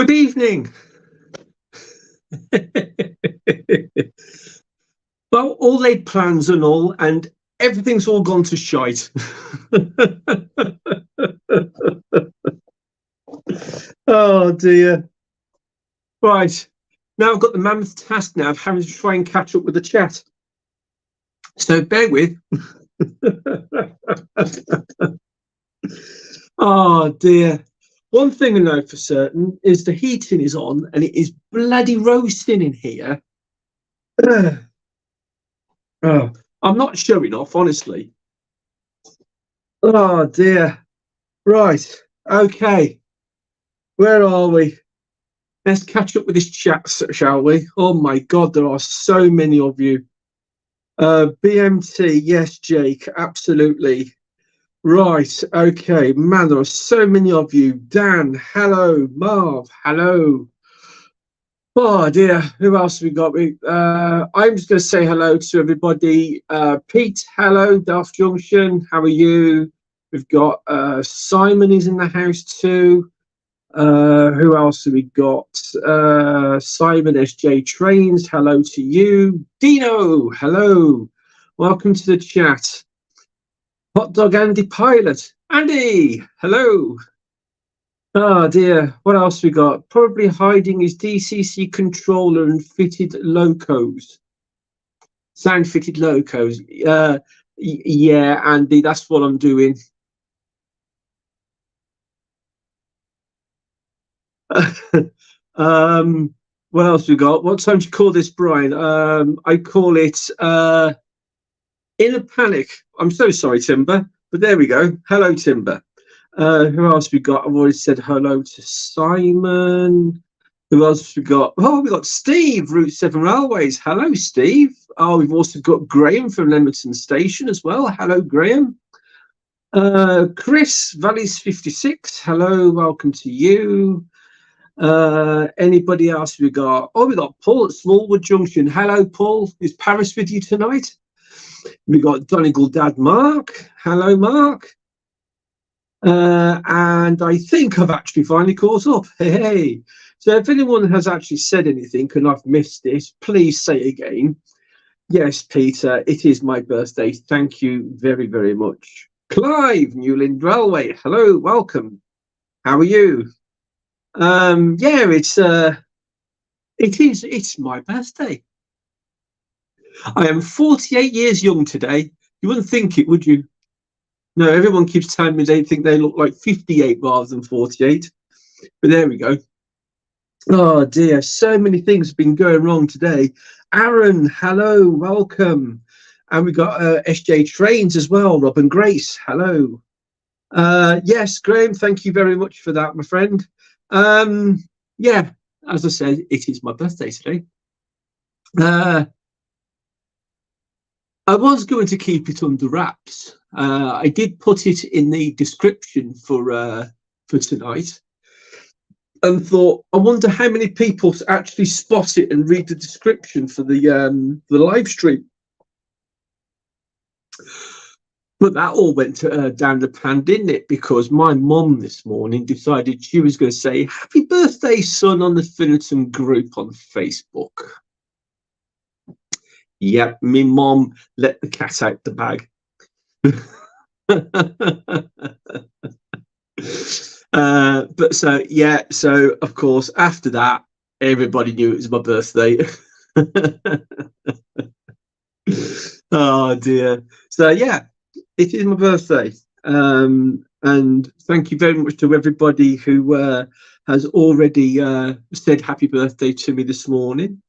Good evening. Well, all laid plans and all, and everything's all gone to shite. Oh dear. Right. Now I've got the mammoth task now of having to try and catch up with the chat. So bear with. Oh dear. One thing I know for certain is the heating is on and it is bloody roasting in here. Oh, I'm not showing off, honestly. Oh dear. Right. Okay. Where are we? Let's catch up with this chat, shall we? Oh my God, there are so many of you. BMT, yes, Jake, absolutely. Right. Okay. Man, there are so many of you. Dan, hello. Marv, hello. Oh dear, who else have we got? I'm just going to say hello to everybody. Pete, hello. Daft Junction, how are you? We've got Simon is in the house too. Who else have we got? Simon SJ Trains, hello to you. Dino, hello. Welcome to the chat. Hot Dog Andy Pilot, Andy, hello. Oh dear, what else we got? Probably hiding his DCC controller and fitted locos. Sound fitted locos. Yeah, Andy, that's what I'm doing. What else we got? What time do you call this, Brian? I call it In a Panic. I'm so sorry, Timber, but there we go. Hello, Timber. Who else we got? I've already said hello to Simon. Who else we got? Oh, we got Steve, Route 7 Railways. Hello, Steve. Oh, we've also got Graham from Leamington Station as well. Hello, Graham. Chris, Valleys 56. Hello, welcome to you. Anybody else we got? Oh, we got Paul at Smallwood Junction. Hello, Paul. Is Paris with you tonight? We got Donegal Dad Mark. Hello, Mark. And I think I've actually finally caught up. Hey. So if anyone has actually said anything and I've missed it, please say again. Yes, Peter, it is my birthday. Thank you very, very much. Clive, Newland Railway. Hello, welcome. How are you? Yeah, it's my birthday. I am 48 years young today. You wouldn't think it, would you? No, everyone keeps telling me they think they look like 58 rather than 48. But there we go. Oh dear, so many things have been going wrong today. Aaron, hello, welcome. And we got SJ Trains as well, Rob and Grace, hello. Yes, Graham, thank you very much for that, my friend. Yeah, as I said, it is my birthday today. I was going to keep it under wraps. I did put it in the description for tonight, and thought, I wonder how many people actually spot it and read the description for the live stream. But that all went down the pan, didn't it? Because my mum this morning decided she was going to say, "Happy birthday, son," on the Finnerton group on Facebook. Yep, me mum let the cat out the bag. But so yeah, so of course after that everybody knew it was my birthday. Oh dear. So yeah, it is my birthday. And thank you very much to everybody who has already said happy birthday to me this morning.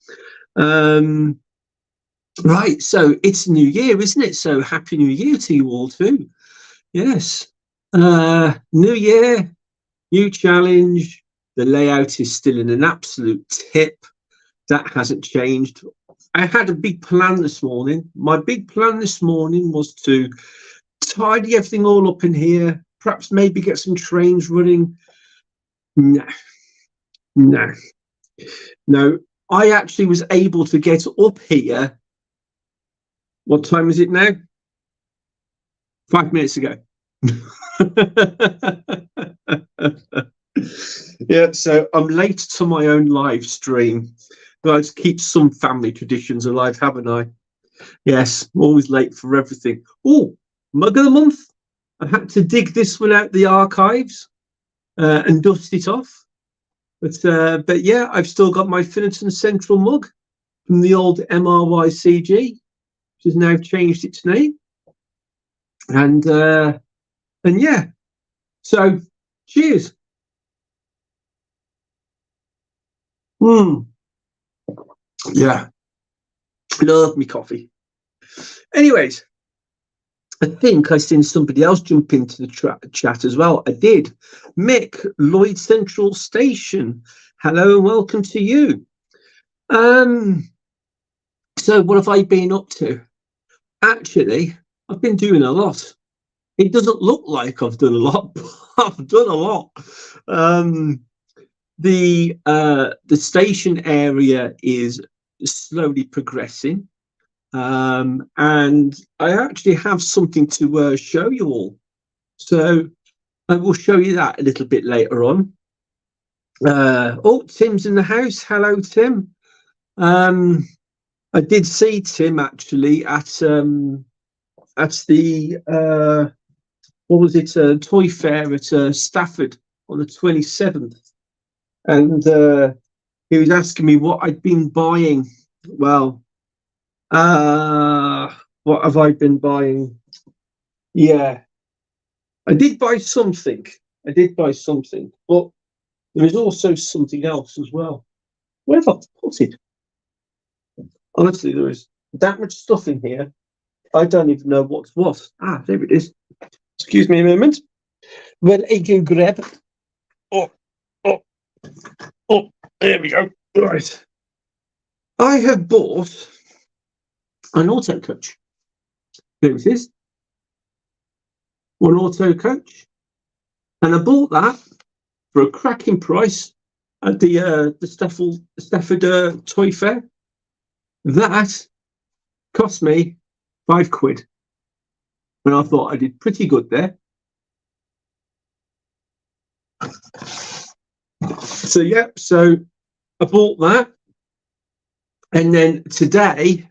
Right, so it's New Year, isn't it? So happy New Year to you all too. Yes. New Year, new challenge. The layout is still in an absolute tip. That hasn't changed. I had a big plan this morning. My big plan this morning was to tidy everything all up in here, perhaps maybe get some trains running. No. I actually was able to get up here. What time is it now? 5 minutes ago. Yeah, so I'm late to my own live stream. But I keep some family traditions alive, haven't I? Yes, always late for everything. Oh, mug of the month. I had to dig this one out the archives and dust it off. But yeah, I've still got my Finneton Central mug from the old MRYCG, which has now changed its name. And yeah, so cheers. Yeah, love me coffee. Anyways, I think I seen somebody else jump into the chat as well. I did. Mick, Lloyd Central Station. Hello and welcome to you. So what have I been up to? Actually, I've been doing a lot. It doesn't look like I've done a lot, but I've done a lot. The station area is slowly progressing. And I actually have something to show you all. So I will show you that a little bit later on. Oh, Tim's in the house. Hello, Tim. I did see Tim actually at the what was it, toy fair at Stafford on the 27th, and he was asking me what I'd been buying. Well, what have I been buying? Yeah, I did buy something. I did buy something, but there is also something else as well. Where have I put it? Honestly, there is that much stuff in here. I don't even know what's what. Ah, there it is. Excuse me a moment. Well, I can grab. Oh, oh, oh, there we go. Right. I have bought an auto coach. There it is. One auto coach. And I bought that for a cracking price at the Stafford Toy Fair. That cost me £5. And I thought I did pretty good there. So yeah, so I bought that, and then today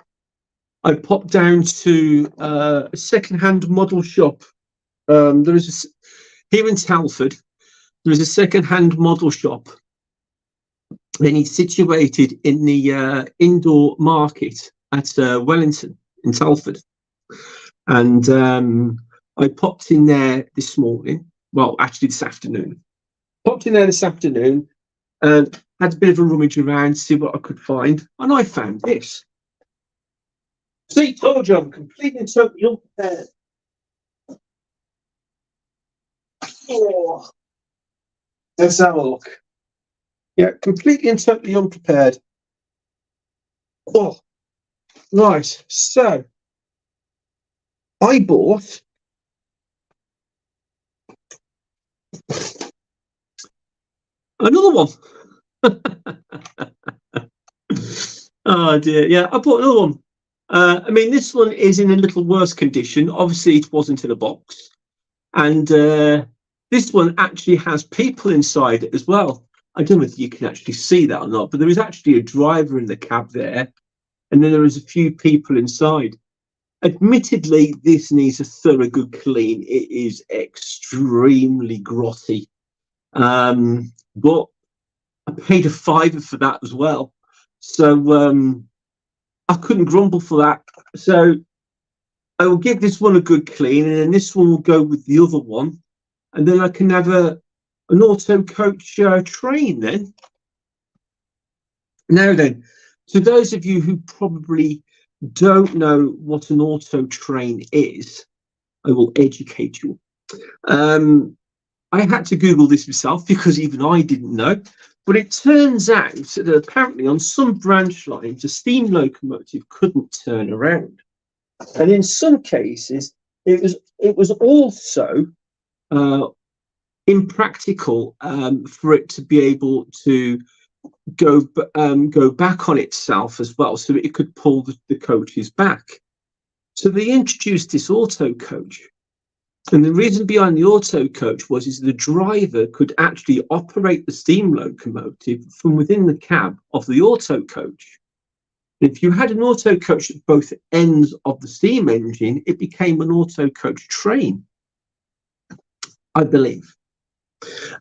I popped down to a second-hand model shop. There is here in Telford. There is a second-hand model shop, and it's situated in the indoor market at Wellington in Telford. And I popped in there this morning. Well, actually this afternoon. Popped in there this afternoon and had a bit of a rummage around, see what I could find, and I found this. See, told you I'm completely and totally unprepared. Oh, let's have a look. Yeah, completely and totally unprepared. Oh, right. So I bought another one. Oh dear, yeah, I bought another one. I mean, this one is in a little worse condition. Obviously, it wasn't in a box, and this one actually has people inside it as well. I don't know if you can actually see that or not, but there is actually a driver in the cab there, and then there is a few people inside. Admittedly, this needs a thorough good clean. It is extremely grotty, but I paid a £5 for that as well, so I couldn't grumble for that. So I will give this one a good clean, and then this one will go with the other one, and then I can have an auto coach train then. Now then, to those of you who probably don't know what an auto train is, I will educate you. I had to Google this myself because even I didn't know, but it turns out that apparently on some branch lines, a steam locomotive couldn't turn around. And in some cases, it was also impractical for it to be able to go back on itself as well, so it could pull the coaches back. So they introduced this auto coach, And the reason behind the auto coach is the driver could actually operate the steam locomotive from within the cab of the auto coach. If you had an auto coach at both ends of the steam engine, it became an auto coach train, I believe.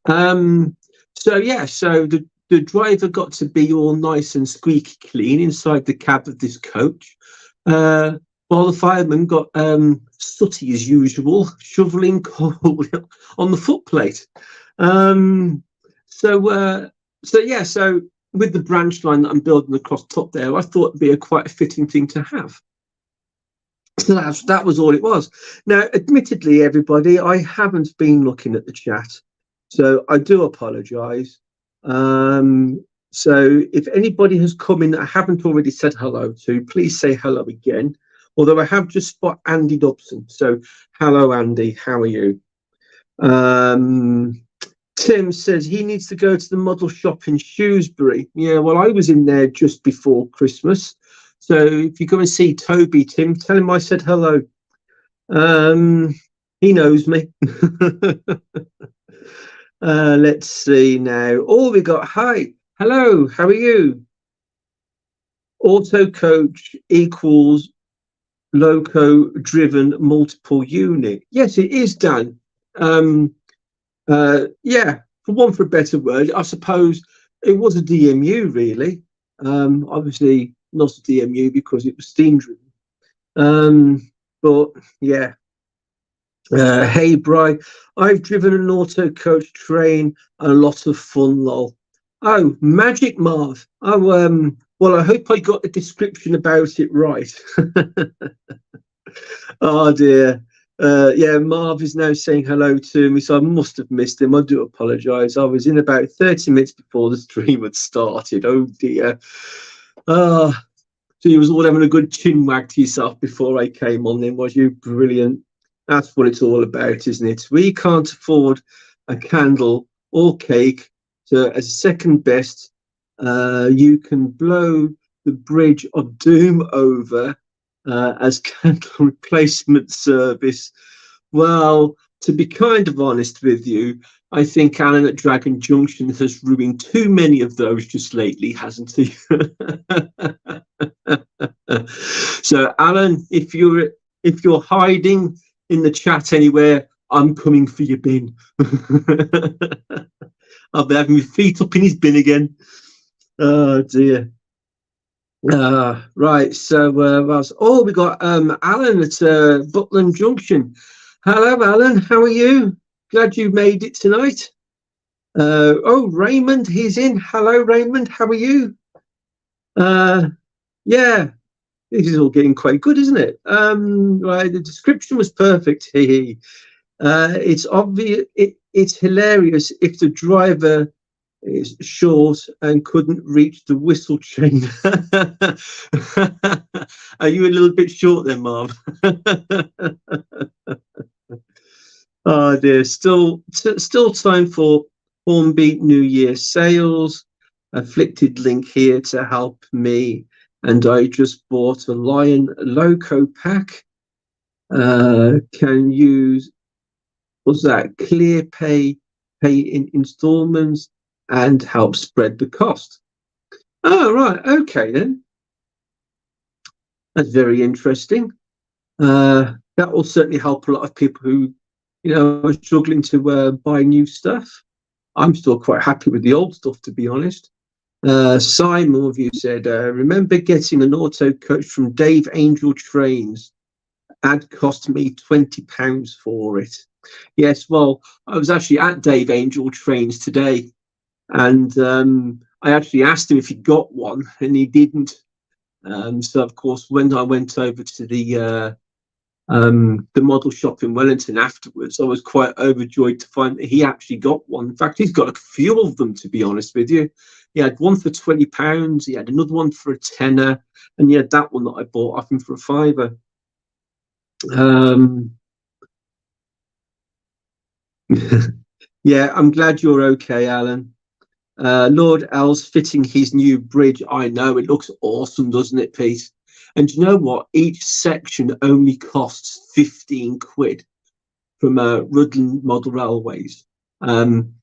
So the driver got to be all nice and squeaky clean inside the cab of this coach, while the fireman got sooty as usual, shoveling coal on the footplate. So with the branch line that I'm building across top there, I thought it'd be quite a fitting thing to have. So that was all it was. Now, admittedly, everybody, I haven't been looking at the chat, so I do apologise. So if anybody has come in that I haven't already said hello to, please say hello again. Although I have just spot Andy Dobson. So hello, Andy. How are you? Tim says he needs to go to the model shop in Shrewsbury. Yeah, well, I was in there just before Christmas. So if you go and see Toby, Tim, tell him I said hello. He knows me. Let's see now. Oh, we got hi. Hello, how are you? Auto coach equals loco driven multiple unit. Yes, it is, Dan. Yeah, for a better word, I suppose it was a DMU, really. Obviously not a DMU because it was steam driven. But yeah. Hey, Bri, I've driven an auto coach train, a lot of fun, lol. Oh, Magic Marv. Oh, well, I hope I got the description about it right. Oh dear. Yeah, Marv is now saying hello to me, so I must have missed him. I do apologise. I was in about 30 minutes before the stream had started. Oh dear. So you was all having a good chin wag to yourself before I came on then, was you? Brilliant. That's what it's all about, isn't it? We can't afford a candle or cake, so as second best, you can blow the bridge of doom over as candle replacement service. Well, to be kind of honest with you, I think Alan at Dragon Junction has ruined too many of those just lately, hasn't he? So, Alan, if you're hiding in the chat anywhere, I'm coming for your bin. I'll be having my feet up in his bin again. Oh dear. Right, so we got Alan at Butland Junction. Hello, Alan, how are you? Glad you made it tonight. Raymond, he's in. Hello, Raymond, how are you? Yeah, this is all getting quite good, isn't it? Right, the description was perfect. It's obvious. It's hilarious if the driver is short and couldn't reach the whistle chain. Are you a little bit short then, Marv? Oh dear, still time for Hornbeat New Year sales. Afflicted link here to help me, and I just bought a Lion Loco pack. Can use, what's that, clear pay in installments and help spread the cost. Oh, right, okay then. That's very interesting. That will certainly help a lot of people who, are struggling to buy new stuff. I'm still quite happy with the old stuff, to be honest. Simon of you said, remember getting an auto coach from Dave Angel Trains? Ad cost me £20 for it. Yes, well, I was actually at Dave Angel Trains today, and I actually asked him if he got one, and he didn't. So, of course, when I went over to the model shop in Wellington afterwards, I was quite overjoyed to find that he actually got one. In fact, he's got a few of them, to be honest with you. He had one for £20, he had another one for a tenner, and he had that one that I bought off him for a £5. Yeah, I'm glad you're okay, Alan. Lord L's fitting his new bridge. I know, it looks awesome, doesn't it, Pete? And you know what? Each section only costs 15 quid. from Rutland Model Railways. And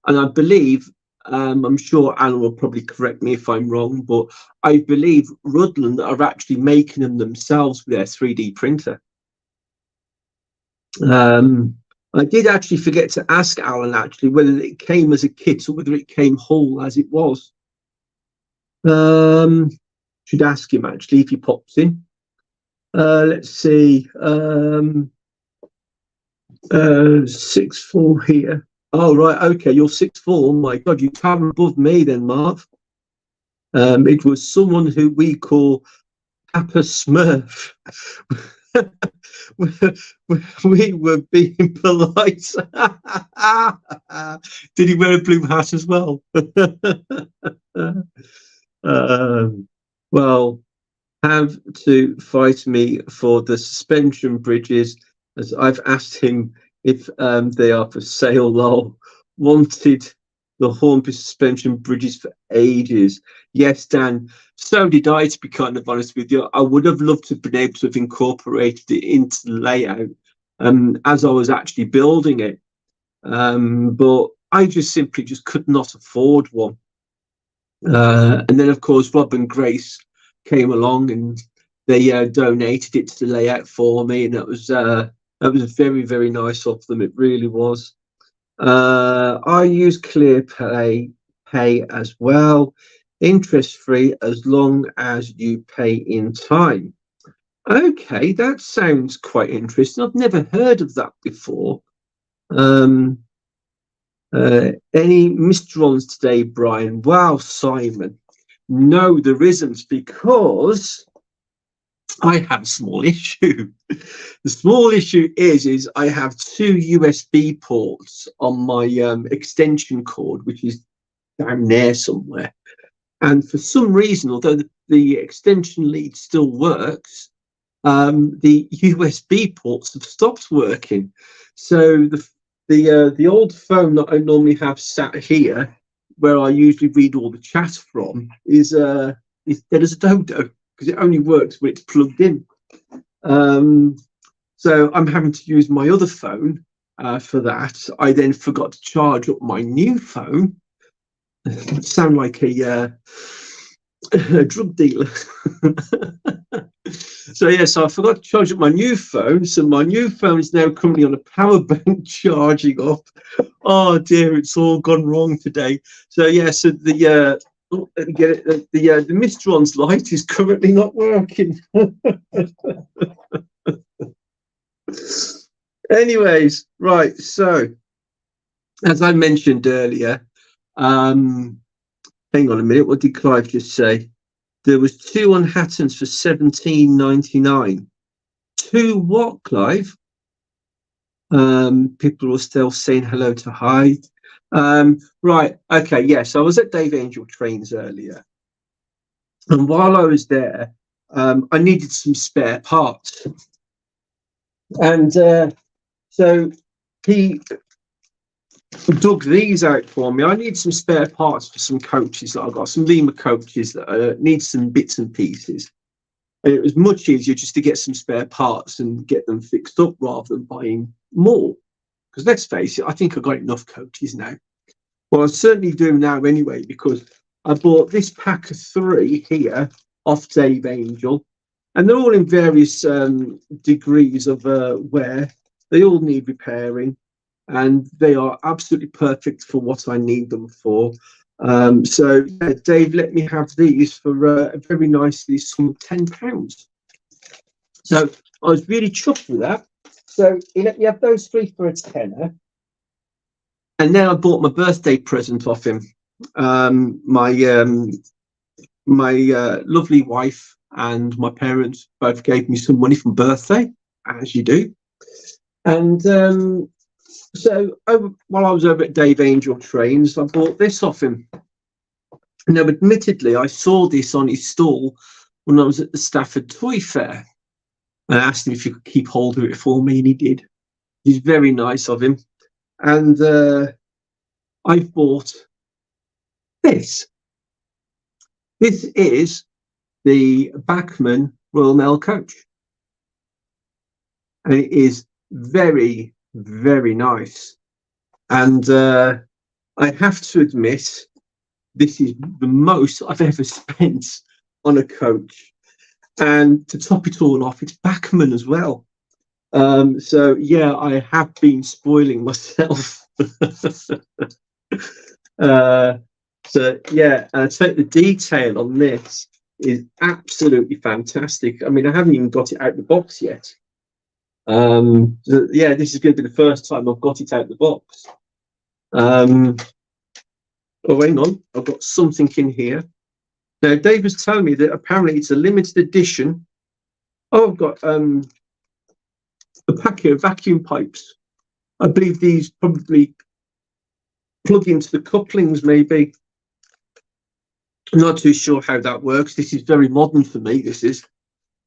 I believe, I'm sure Anna will probably correct me if I'm wrong, but I believe Rutland are actually making them themselves with their 3D printer. I did actually forget to ask Alan actually whether it came as a kit or whether it came whole as it was. Should ask him actually if he pops in. Let's see. 6'4" here. Oh right, okay, you're 6'4". Oh my god, you tower above me then, Marv. It was someone who we call Papa Smurf. We were being polite. Did he wear a blue hat as well? Well, have to fight me for the suspension bridges, as I've asked him if they are for sale. Lol. Wanted the Hornby suspension bridges for ages. Yes, Dan, so did I, to be kind of honest with you. I would have loved to have been able to have incorporated it into the layout as I was actually building it. But I just simply could not afford one. And then, of course, Rob and Grace came along and they donated it to the layout for me, and that was very, very nice of them. It really was. I use ClearPay as well, interest free as long as you pay in time. Okay, that sounds quite interesting. I've never heard of that before. Any mistrons today, Brian? Wow, Simon. No, there isn't, because I have a small issue. The small issue is I have 2 USB ports on my extension cord, which is down there somewhere. And for some reason, although the extension lead still works, the USB ports have stopped working. So the old phone that I normally have sat here, where I usually read all the chat from, is dead as a dodo, because it only works when it's plugged in. So I'm having to use my other phone for that. I then forgot to charge up my new phone. Sound like a drug dealer. So I forgot to charge up my new phone. So my new phone is now currently on a power bank charging up. Oh dear, it's all gone wrong today. So so the Mistron's light is currently not working. Anyways, right. So as I mentioned earlier, hang on a minute. What did Clive just say? There was 2 on Hattons for $17.99. 2 what, Clive? People are still saying hello to Hyde. Right. Okay. Yes, I was at Dave Angel Trains earlier, and while I was there, I needed some spare parts, and so he dug these out for me. I need some spare parts for some coaches that I've got, some Lima coaches that need some bits and pieces. And it was much easier just to get some spare parts and get them fixed up rather than buying more. Because let's face it, I think I've got enough coaches now. Well, I certainly do now anyway, because I bought this pack of 3 here off Dave Angel, and they're all in various degrees of wear. They all need repairing, and they are absolutely perfect for what I need them for. So Dave let me have these for a very nicely sum of £10. So I was really chuffed with that. So he let me have those 3 for a tenner. And then I bought my birthday present off him. My lovely wife and my parents both gave me some money for birthday, as you do. And so while I was over at Dave Angel Trains, I bought this off him. Now, admittedly, I saw this on his stall when I was at the Stafford Toy Fair. I asked him if he could keep hold of it for me, and he did. He's very nice of him. And I bought this. This is the Bachmann Royal Mail coach. And it is very, very nice. And I have to admit, this is the most I've ever spent on a coach. And to top it all off, it's Bachmann as well. So yeah, I have been spoiling myself. So yeah, and I take the detail on this is absolutely fantastic. I mean, I haven't even got it out the box yet. So yeah, this is going to be the first time I've got it out the box. Oh, hang on, I've got something in here. Now, Dave was telling me that apparently it's a limited edition. Oh, I've got a packet of vacuum pipes. I believe these probably plug into the couplings, maybe. I'm not too sure how that works. This is very modern for me, this is.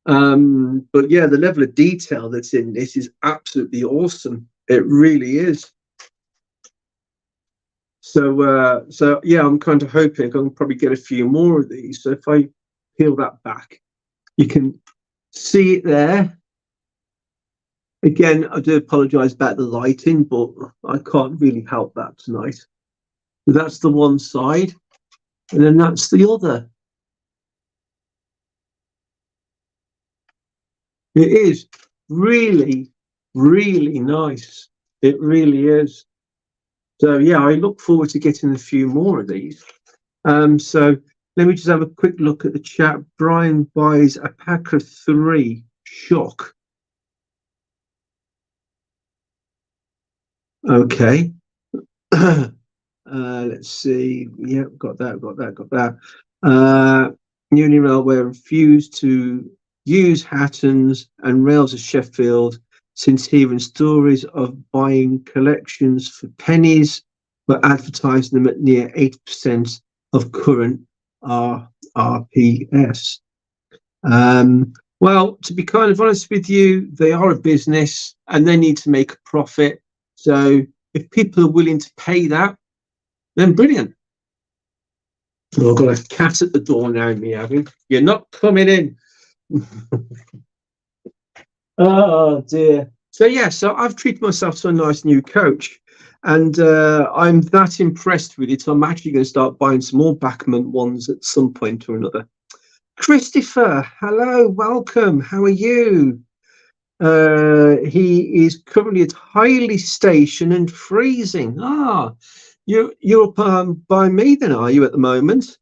But yeah, the level of detail that's in this is absolutely awesome. It really is. So yeah, I'm kind of hoping I can probably get a few more of these. So if I peel that back, you can see it there. Again, I do apologise about the lighting, but I can't really help that tonight. So that's the one side, and then that's the other. It is really, really nice. It really is. So yeah, I look forward to getting a few more of these. So let me just have a quick look at the chat. Brian buys a pack of 3. Shock. Okay. Let's see. Yeah, got that. Union Railway refused to use Hattons and Rails of Sheffield since hearing stories of buying collections for pennies, but advertising them at near 80% of current RPS. Well, to be kind of honest with you, they are a business and they need to make a profit. So if people are willing to pay that, then brilliant. Oh, I've got a cat at the door now, meowing. You're not coming in. Oh dear. So yeah, so I've treated myself to a nice new coach, and I'm that impressed with it. I'm actually going to start buying some more Bachmann ones at some point or another. Christopher, hello, welcome. How are you? He is currently at highly station and freezing. You're up by me then, are you, at the moment?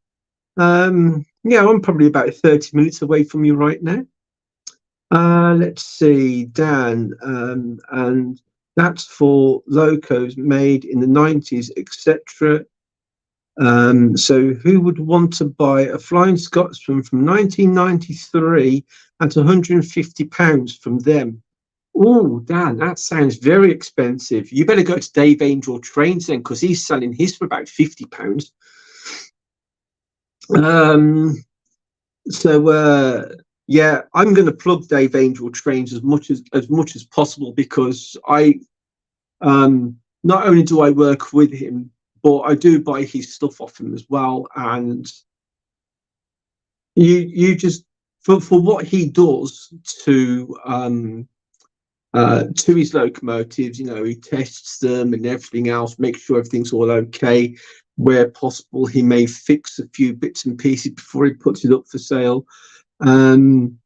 Yeah, I'm probably about 30 minutes away from you right now. Let's see, Dan, and that's for locos made in the 90s, etc. So who would want to buy a Flying Scotsman from 1993 at £150 from them? Oh, Dan, that sounds very expensive. You better go to Dave Angel Trains then, because he's selling his for about £50. Yeah, I'm going to plug Dave Angel Trains as much as possible, because I not only do I work with him, but I do buy his stuff off him as well. And you just for what he does to his locomotives, you know, he tests them and everything else, makes sure everything's all okay. Where possible, he may fix a few bits and pieces before he puts it up for sale. And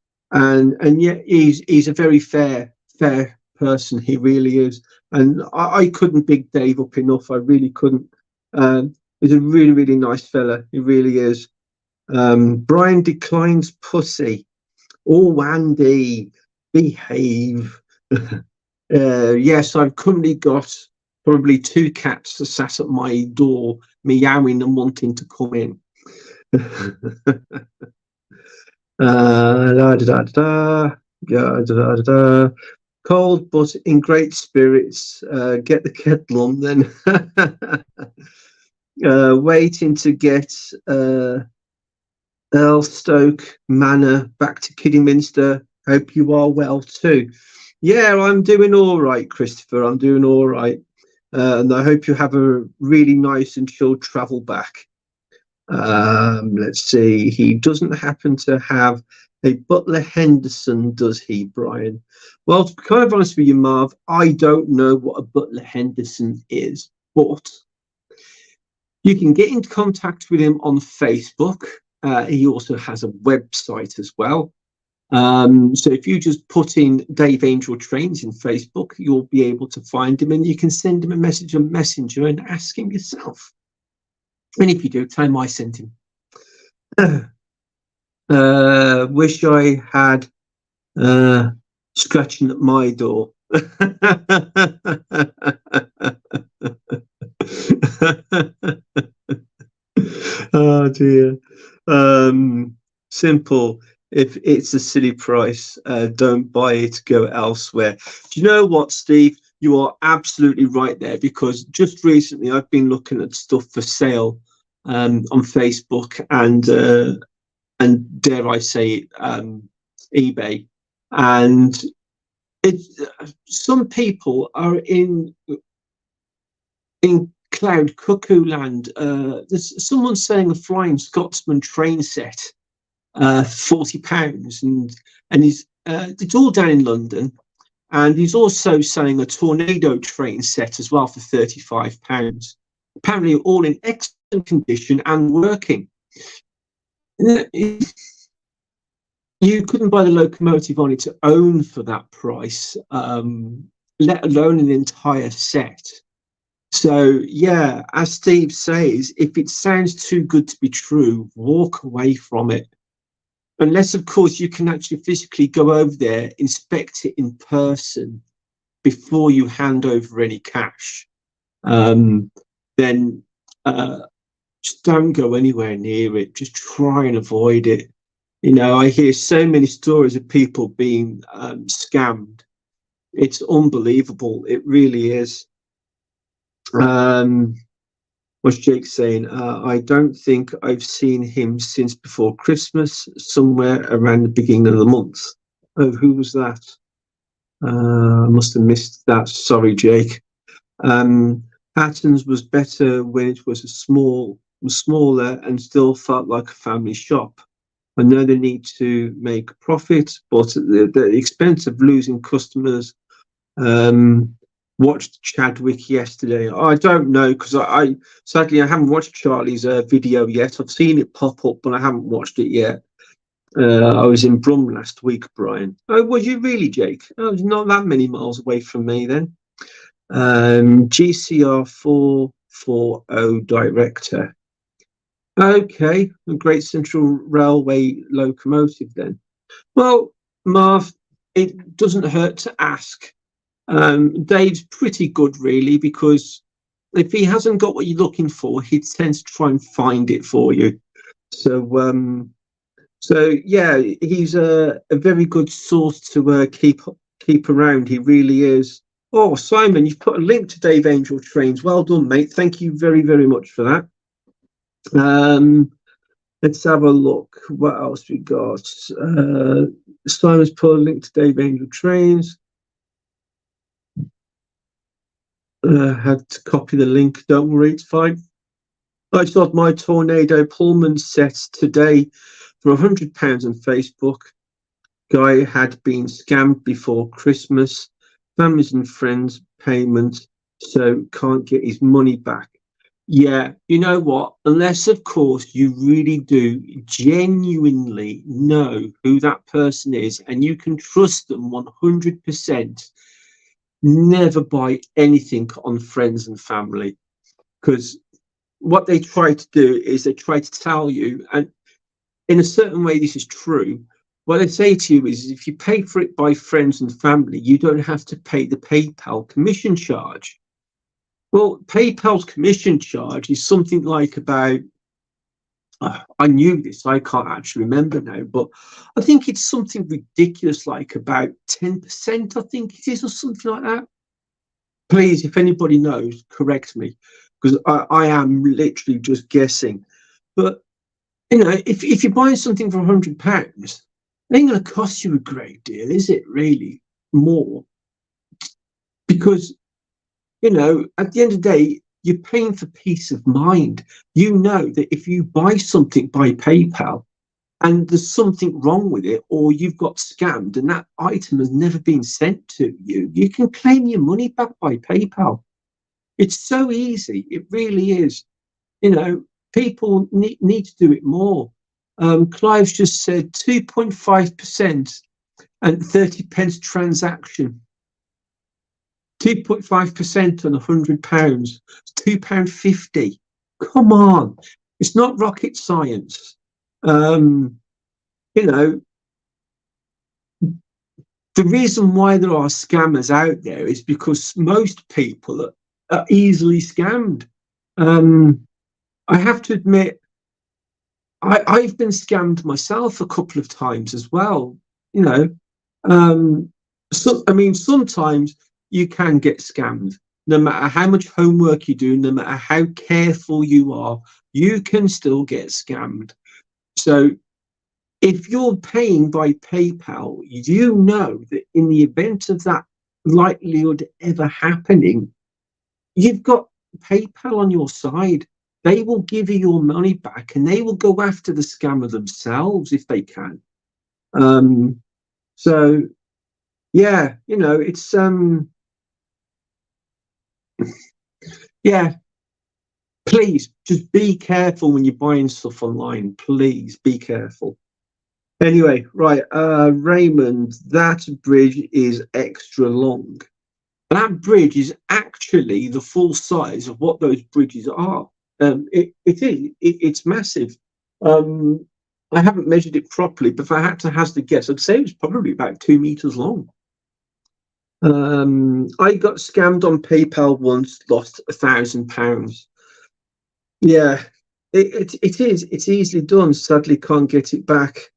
yet he's a very fair person. He really is. And I couldn't big Dave up enough. I really couldn't. He's a really, really nice fella. He really is. Brian declines pussy. Oh, Andy, behave. Yes, I've currently got probably 2 cats sat at my door, meowing and wanting to come in. Cold but in great spirits. Get the kettle on then. Waiting to get Earlstoke Manor back to Kidderminster. Hope you are well too. Yeah, I'm doing all right, Christopher. I'm doing all right. And I hope you have a really nice and chilled travel back. Let's see. He doesn't happen to have A Butler Henderson, does he, Brian? Well, to be kind of honest with you, Marv, I don't know what a Butler Henderson is, but you can get in contact with him on Facebook. He also has a website as well. So if you just put in Dave Angel Trains in Facebook, you'll be able to find him, and you can send him a message on Messenger and ask him yourself. And if you do, tell him I sent him. Wish I had scratching at my door. Oh dear. Simple. If it's a silly price, don't buy it, go elsewhere. Do you know what, Steve? You are absolutely right there, because just recently I've been looking at stuff for sale on Facebook and dare I say eBay, and some people are in cloud cuckoo land. There's someone saying a Flying Scotsman train set, £40, and he's it's all down in London, and he's also selling a Tornado train set as well for £35. Apparently, all in excellent condition and working. You couldn't buy the locomotive on its own for that price, let alone an entire set. So, yeah, as Steve says, if it sounds too good to be true, walk away from it. Unless, of course, you can actually physically go over there, inspect it in person before you hand over any cash. Then just don't go anywhere near it. Just try and avoid it. You know, I hear so many stories of people being scammed. It's unbelievable. It really is. What's Jake saying? I don't think I've seen him since before Christmas, somewhere around the beginning of the month. Oh, who was that? I must have missed that. Sorry, Jake. Patton's was better when it was smaller and still felt like a family shop. I know they need to make profit, but at the expense of losing customers. Watched Chadwick yesterday. I don't know, because I sadly I haven't watched Charlie's video yet. I've seen it pop up, but I haven't watched it yet. I was in Brum last week, Brian. Oh, was you really, Jake? Oh, not that many miles away from me then. GCR 440 director. Okay, a Great Central Railway locomotive then. Well, Marv, it doesn't hurt to ask. Dave's pretty good, really, because if he hasn't got what you're looking for, he tends to try and find it for you. So, yeah, he's a very good source to keep around. He really is. Oh, Simon, you've put a link to Dave Angel Trains. Well done, mate. Thank you very, very much for that. Let's have a look. What else we got? Simon's put a link to Dave Angel Trains. Had to copy the link. Don't worry, it's fine. I sold my Tornado Pullman set today for £100 on Facebook. Guy had been scammed before Christmas. Families and friends payment, so can't get his money back. Yeah, you know what? Unless, of course, you really do genuinely know who that person is and you can trust them 100%. Never buy anything on friends and family, because what they try to do is they try to tell you, and in a certain way this is true, what they say to you is if you pay for it by friends and family, you don't have to pay the PayPal commission charge. Well, PayPal's commission charge is something like about, I knew this, I can't actually remember now, but I think it's something ridiculous, like about 10%, I think it is, or something like that. Please, if anybody knows, correct me, because I am literally just guessing. But, you know, if you're buying something for £100, it ain't going to cost you a great deal, is it, really? More. Because, you know, at the end of the day, you're paying for peace of mind. You know that if you buy something by PayPal, and there's something wrong with it, or you've got scammed and that item has never been sent to you, you can claim your money back by PayPal. It's so easy. It really is. You know, people need to do it more. Clive's just said 2.5% and 30 pence transaction. 2.5% on £100, £2.50. Come on, it's not rocket science. You know, the reason why there are scammers out there is because most people are easily scammed. I have to admit, I've been scammed myself a couple of times as well. You know, so I mean, sometimes you can get scammed. No matter how much homework you do, no matter how careful you are, you can still get scammed. So if you're paying by PayPal, you know that in the event of that likelihood ever happening, you've got PayPal on your side. They will give you your money back and they will go after the scammer themselves if they can. So yeah, you know, it's yeah, please just be careful when you're buying stuff online. Please be careful. Anyway, right, Raymond, that bridge is extra long. That bridge is actually the full size of what those bridges are. It's massive. I haven't measured it properly, but if I had to hazard a guess, I'd say it's probably about 2 meters long. I got scammed on PayPal once, lost £1,000. Yeah, it is. It's easily done. Sadly, can't get it back.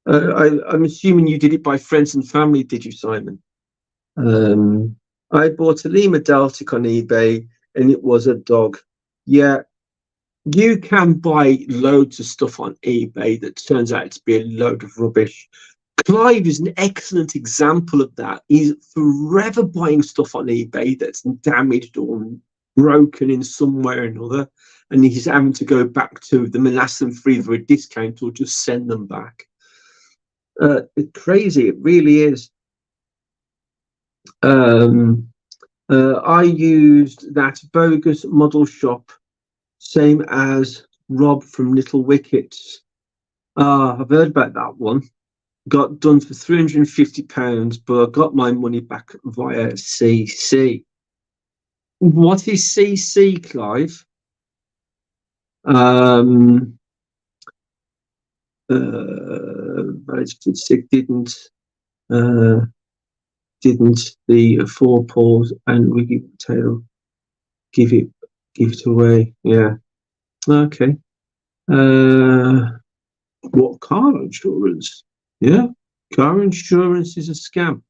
I'm assuming you did it by friends and family, did you, Simon? I bought a Lima Daltic on eBay and it was a dog. Yeah, you can buy loads of stuff on eBay that turns out to be a load of rubbish. Clive is an excellent example of that. He's forever buying stuff on eBay that's damaged or broken in some way or another, and he's having to go back to them and ask them for either a discount or just send them back. It's crazy, it really is. I used that bogus model shop, same as Rob from Little Wickets. I've heard about that one. Got done for £350, but I got my money back via CC. What is CC, Clive? Didn't the four paws and wiggy tail give it away? Yeah. Okay. What, car insurance? Yeah, car insurance is a scam.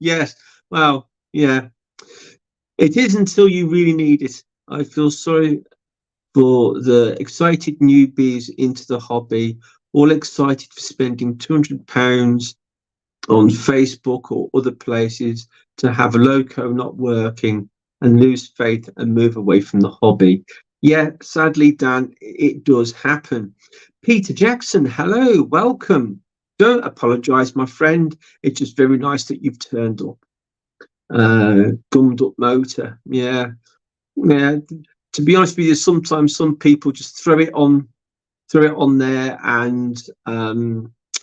Yes. Well, yeah. It is until you really need it. I feel sorry for the excited newbies into the hobby, all excited for spending £200 on Facebook or other places to have a loco not working and lose faith and move away from the hobby. Yeah, sadly, Dan, it does happen. Peter Jackson, hello, welcome. Don't apologise, my friend. It's just very nice that you've turned up. Gummed up motor, yeah. To be honest with you, sometimes some people just throw it on there and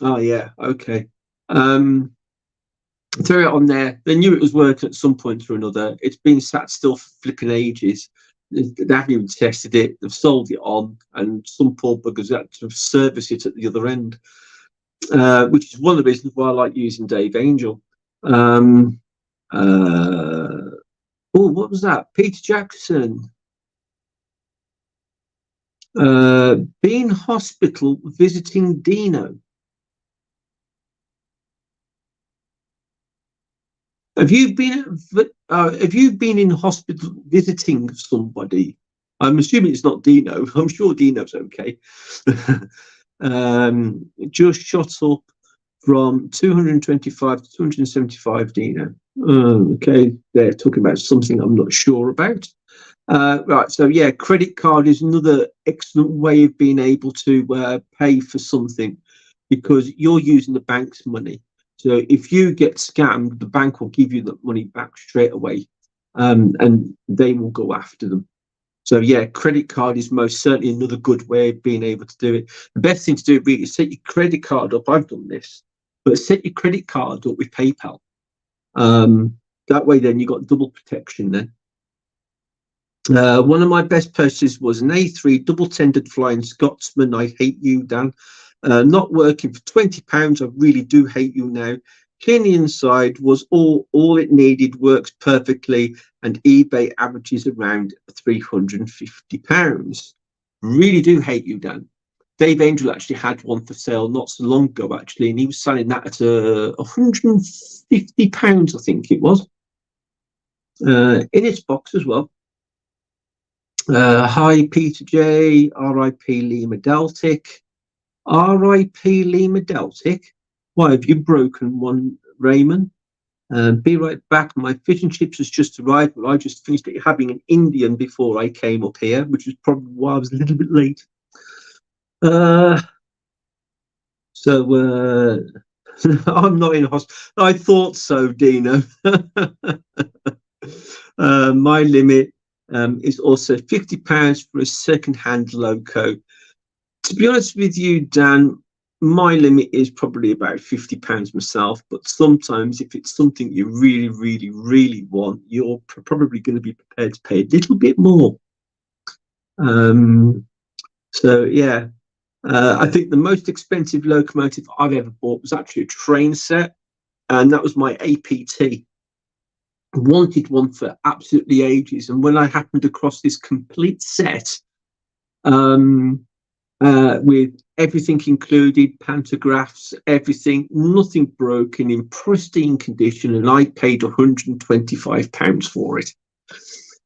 oh yeah, okay. Throw it on there. They knew it was working at some point or another. It's been sat still for flipping ages. They haven't even tested it. They've sold it on, and some poor buggers had to service it at the other end, which is one of the reasons why I like using Dave Angel. Oh, what was that? Peter Jackson. Been hospital visiting Dino. Have you been in hospital visiting somebody? I'm assuming it's not Dino. I'm sure Dino's okay. Just shot up from 225 to 275 Dino. Okay, they're talking about something I'm not sure about. Right, so yeah, credit card is another excellent way of being able to pay for something because you're using the bank's money. So if you get scammed, the bank will give you the money back straight away, and they will go after them. So yeah, credit card is most certainly another good way of being able to do it. The best thing to do really is set your credit card up. I've done this, but set your credit card up with PayPal. That way, then you got double protection then. One of my best purchases was an A3 double-tendered Flying Scotsman. I hate you, Dan. Not working for £20. I really do hate you now. Clean the inside was all it needed. Works perfectly, and eBay averages around £350. Really do hate you, Dan. Dave Angel actually had one for sale not so long ago, actually, and he was selling that at £150, I think it was, in its box as well. Hi, Peter J. R.I.P. Lima Deltic. R.I.P. Lima Deltic. Why have you broken one, Raymond? Be right back. My fish and chips has just arrived, but I just finished having an Indian before I came up here, which is probably why I was a little bit late. I'm not in hospital. I thought so, Dino. My limit is also £50 for a second-hand loco. To be honest with you, Dan, my limit is probably about £50 myself, but sometimes if it's something you really, really, really want, you're probably going to be prepared to pay a little bit more. So yeah, I think the most expensive locomotive I've ever bought was actually a train set, and that was my APT. Wanted one for absolutely ages, and when I happened across this complete set with everything included, pantographs, everything, nothing broken, in pristine condition, and I paid £125 for it.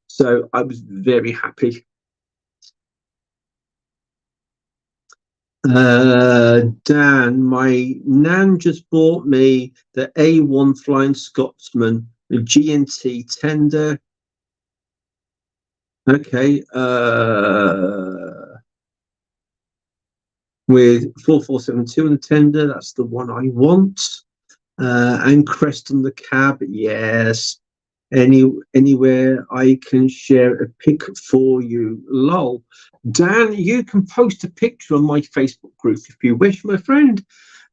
So I was very happy. Dan, my nan just bought me the A1 Flying Scotsman, the G&T tender. Okay, with 4472 on the tender, that's the one I want. And crest on the cab, yes. Anywhere I can share a pic for you, lol. Dan, you can post a picture on my Facebook group if you wish, my friend,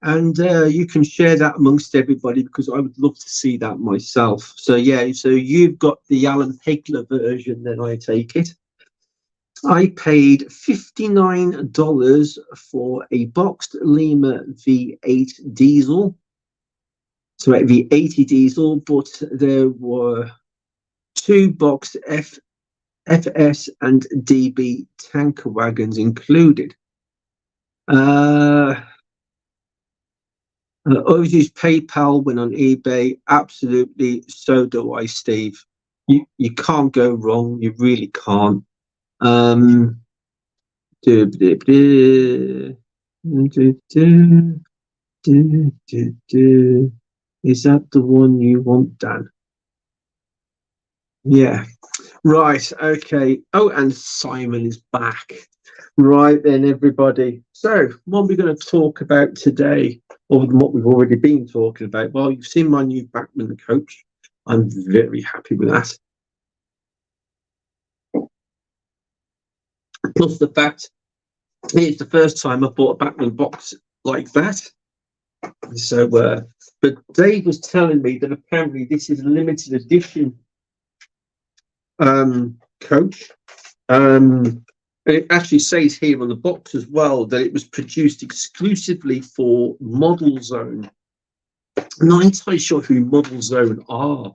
and you can share that amongst everybody because I would love to see that myself. So yeah, so you've got the Alan Pegler version, then I take it. I paid $59 for a boxed Lima V8 diesel. So the 80 diesel, but there were two boxed FS and DB tanker wagons included. Always use PayPal when on eBay. Absolutely, so do I, Steve. You can't go wrong. You really can't. Is that the one you want, Dan? Yeah. Right. Okay. Oh, and Simon is back. Right then, everybody. So, what are we going to talk about today, other than what we've already been talking about? Well, you've seen my new Bachmann coach. I'm very happy with that. Plus the fact it's the first time I bought a Bachmann box like that. So, but Dave was telling me that apparently this is a limited edition coach. It actually says here on the box as well that it was produced exclusively for Model Zone. I'm not entirely sure who Model Zone are.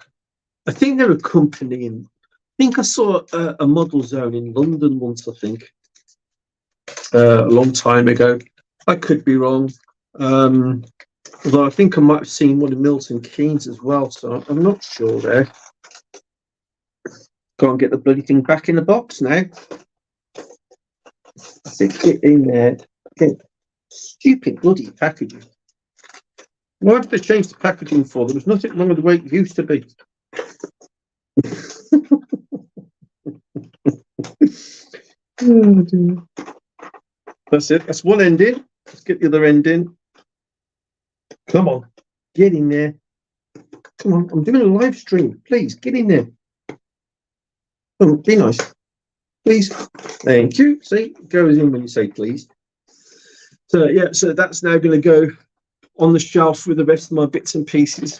I think they're a company in. I think I saw a Model Zone in London once. I think a long time ago. I could be wrong. Although I think I might have seen one in Milton Keynes as well, so I'm not sure there. Can't get the bloody thing back in the box now. Stick it in there. Okay. Stupid bloody packaging. Why did they change the packaging for? There was nothing wrong with the way it used to be. Oh, dear. That's it. That's one end in. Let's get the other end in. Come on, get in there. Come on, I'm doing a live stream. Please get in there. Oh, be nice. Please. Thank you. See, it goes in when you say please. So yeah, so that's now going to go on the shelf with the rest of my bits and pieces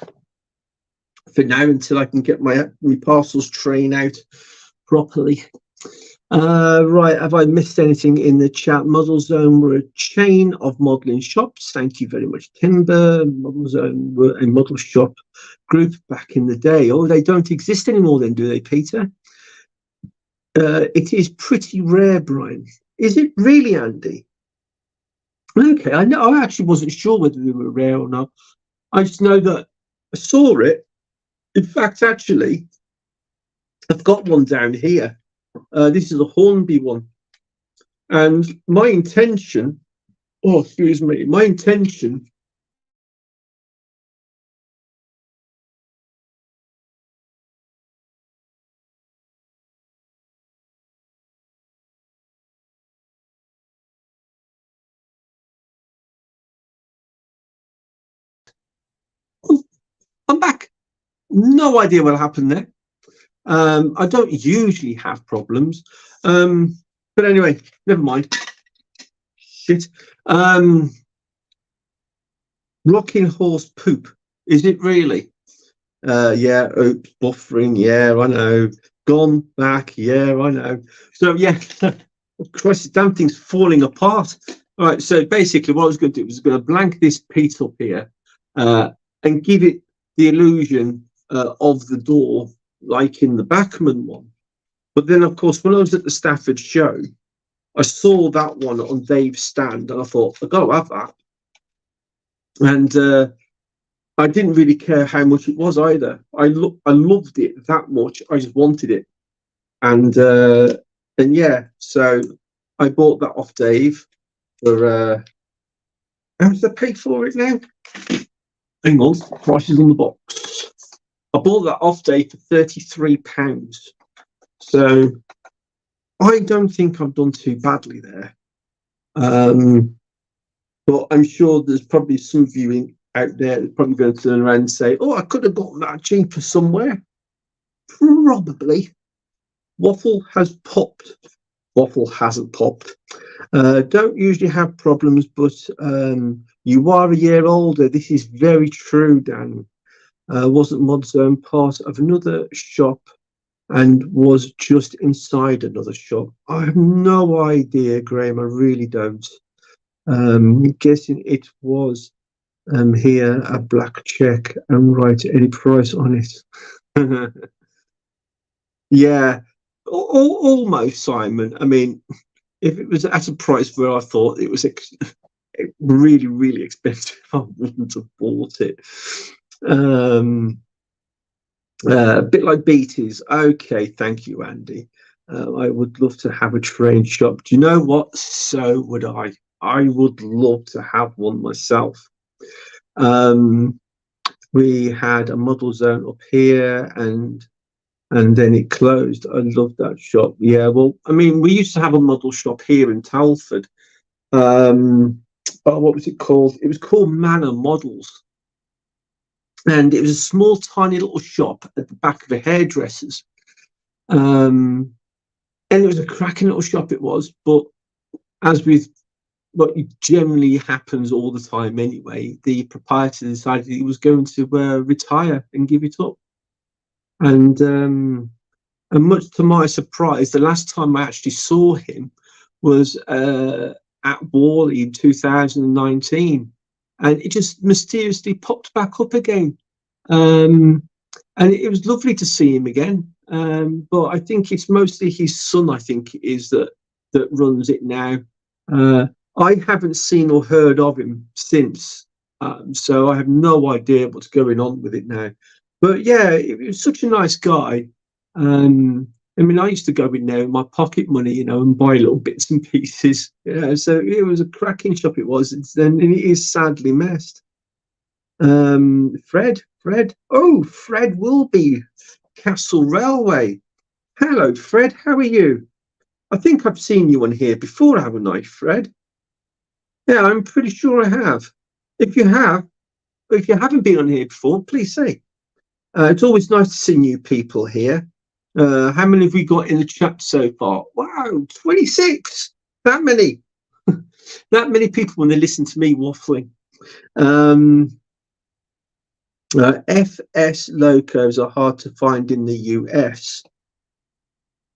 for now until I can get my parcels train out properly. Right, have I missed anything in the chat? Model Zone were a chain of modelling shops. Thank you very much, Timber. Model Zone were a model shop group back in the day. Oh, they don't exist anymore then, do they, Peter? It is pretty rare, Brian. Is it really, Andy? Okay, I actually wasn't sure whether they were rare or not. I just know that I saw it. In fact, actually, I've got one down here. This is a Hornby one. And my intention, oh, excuse me, my intention I'm back. No idea what happened there. I don't usually have problems. But anyway, never mind. Shit. Rocking horse poop. Is it really? Yeah, oops, buffering. Yeah, I know. Gone back. Yeah, I know. So, yeah, of course, the damn thing's falling apart. All right, so basically what I was going to do was going to blank this piece up here and give it the illusion of the door, like in the Bachmann one. But then, of course, when I was at the Stafford show, I saw that one on Dave's stand, and I thought, I've got to have that. And I didn't really care how much it was either. I loved it that much. I just wanted it. And yeah, so I bought that off Dave for how much did I pay for it now? Hang on, prices on the box. I bought that off Dave for £33. So I don't think I've done too badly there. But I'm sure there's probably some viewing out there that's probably going to turn around and say, oh, I could have gotten that cheaper somewhere. Probably. Waffle has popped. Waffle hasn't popped. Don't usually have problems, but you are a year older. This is very true, Dan. Wasn't Mod Zone part of another shop and was just inside another shop? I have no idea, Graham. I really don't. Guessing it was here a black check and write any price on it. Yeah, almost, Simon. I mean, if it was at a price where I thought it was really, really expensive, I wouldn't have bought it. A bit like Beatties. Okay, thank you, Andy. I would love to have a train shop. Do you know what? So would I. I would love to have one myself. We had a Model Zone up here, and then it closed. I love that shop. Yeah, well, I mean, we used to have a model shop here in Telford. What was it called? It was called Manor Models. And it was a small, tiny little shop at the back of a hairdresser's. And it was a cracking little shop, it was. But as with what generally happens all the time anyway, the proprietor decided he was going to retire and give it up. And much to my surprise, the last time I actually saw him was at Wally in 2019, and it just mysteriously popped back up again. And it was lovely to see him again. But I think it's mostly his son, I think it is, that runs it now. I haven't seen or heard of him since, so I have no idea what's going on with it now. But yeah, he was such a nice guy. I mean, I used to go in there with my pocket money, and buy little bits and pieces. Yeah, so it was a cracking shop. It was, and it is sadly messed. Fred. Oh, Fred Wilby, Castle Railway. Hello, Fred. How are you? I think I've seen you on here before, haven't I, Fred? Yeah, I'm pretty sure I have. If you haven't been on here before, please say. It's always nice to see new people here. How many have we got in the chat so far? Wow, 26. That many. That many people when they listen to me waffling. FS locos are hard to find in the US.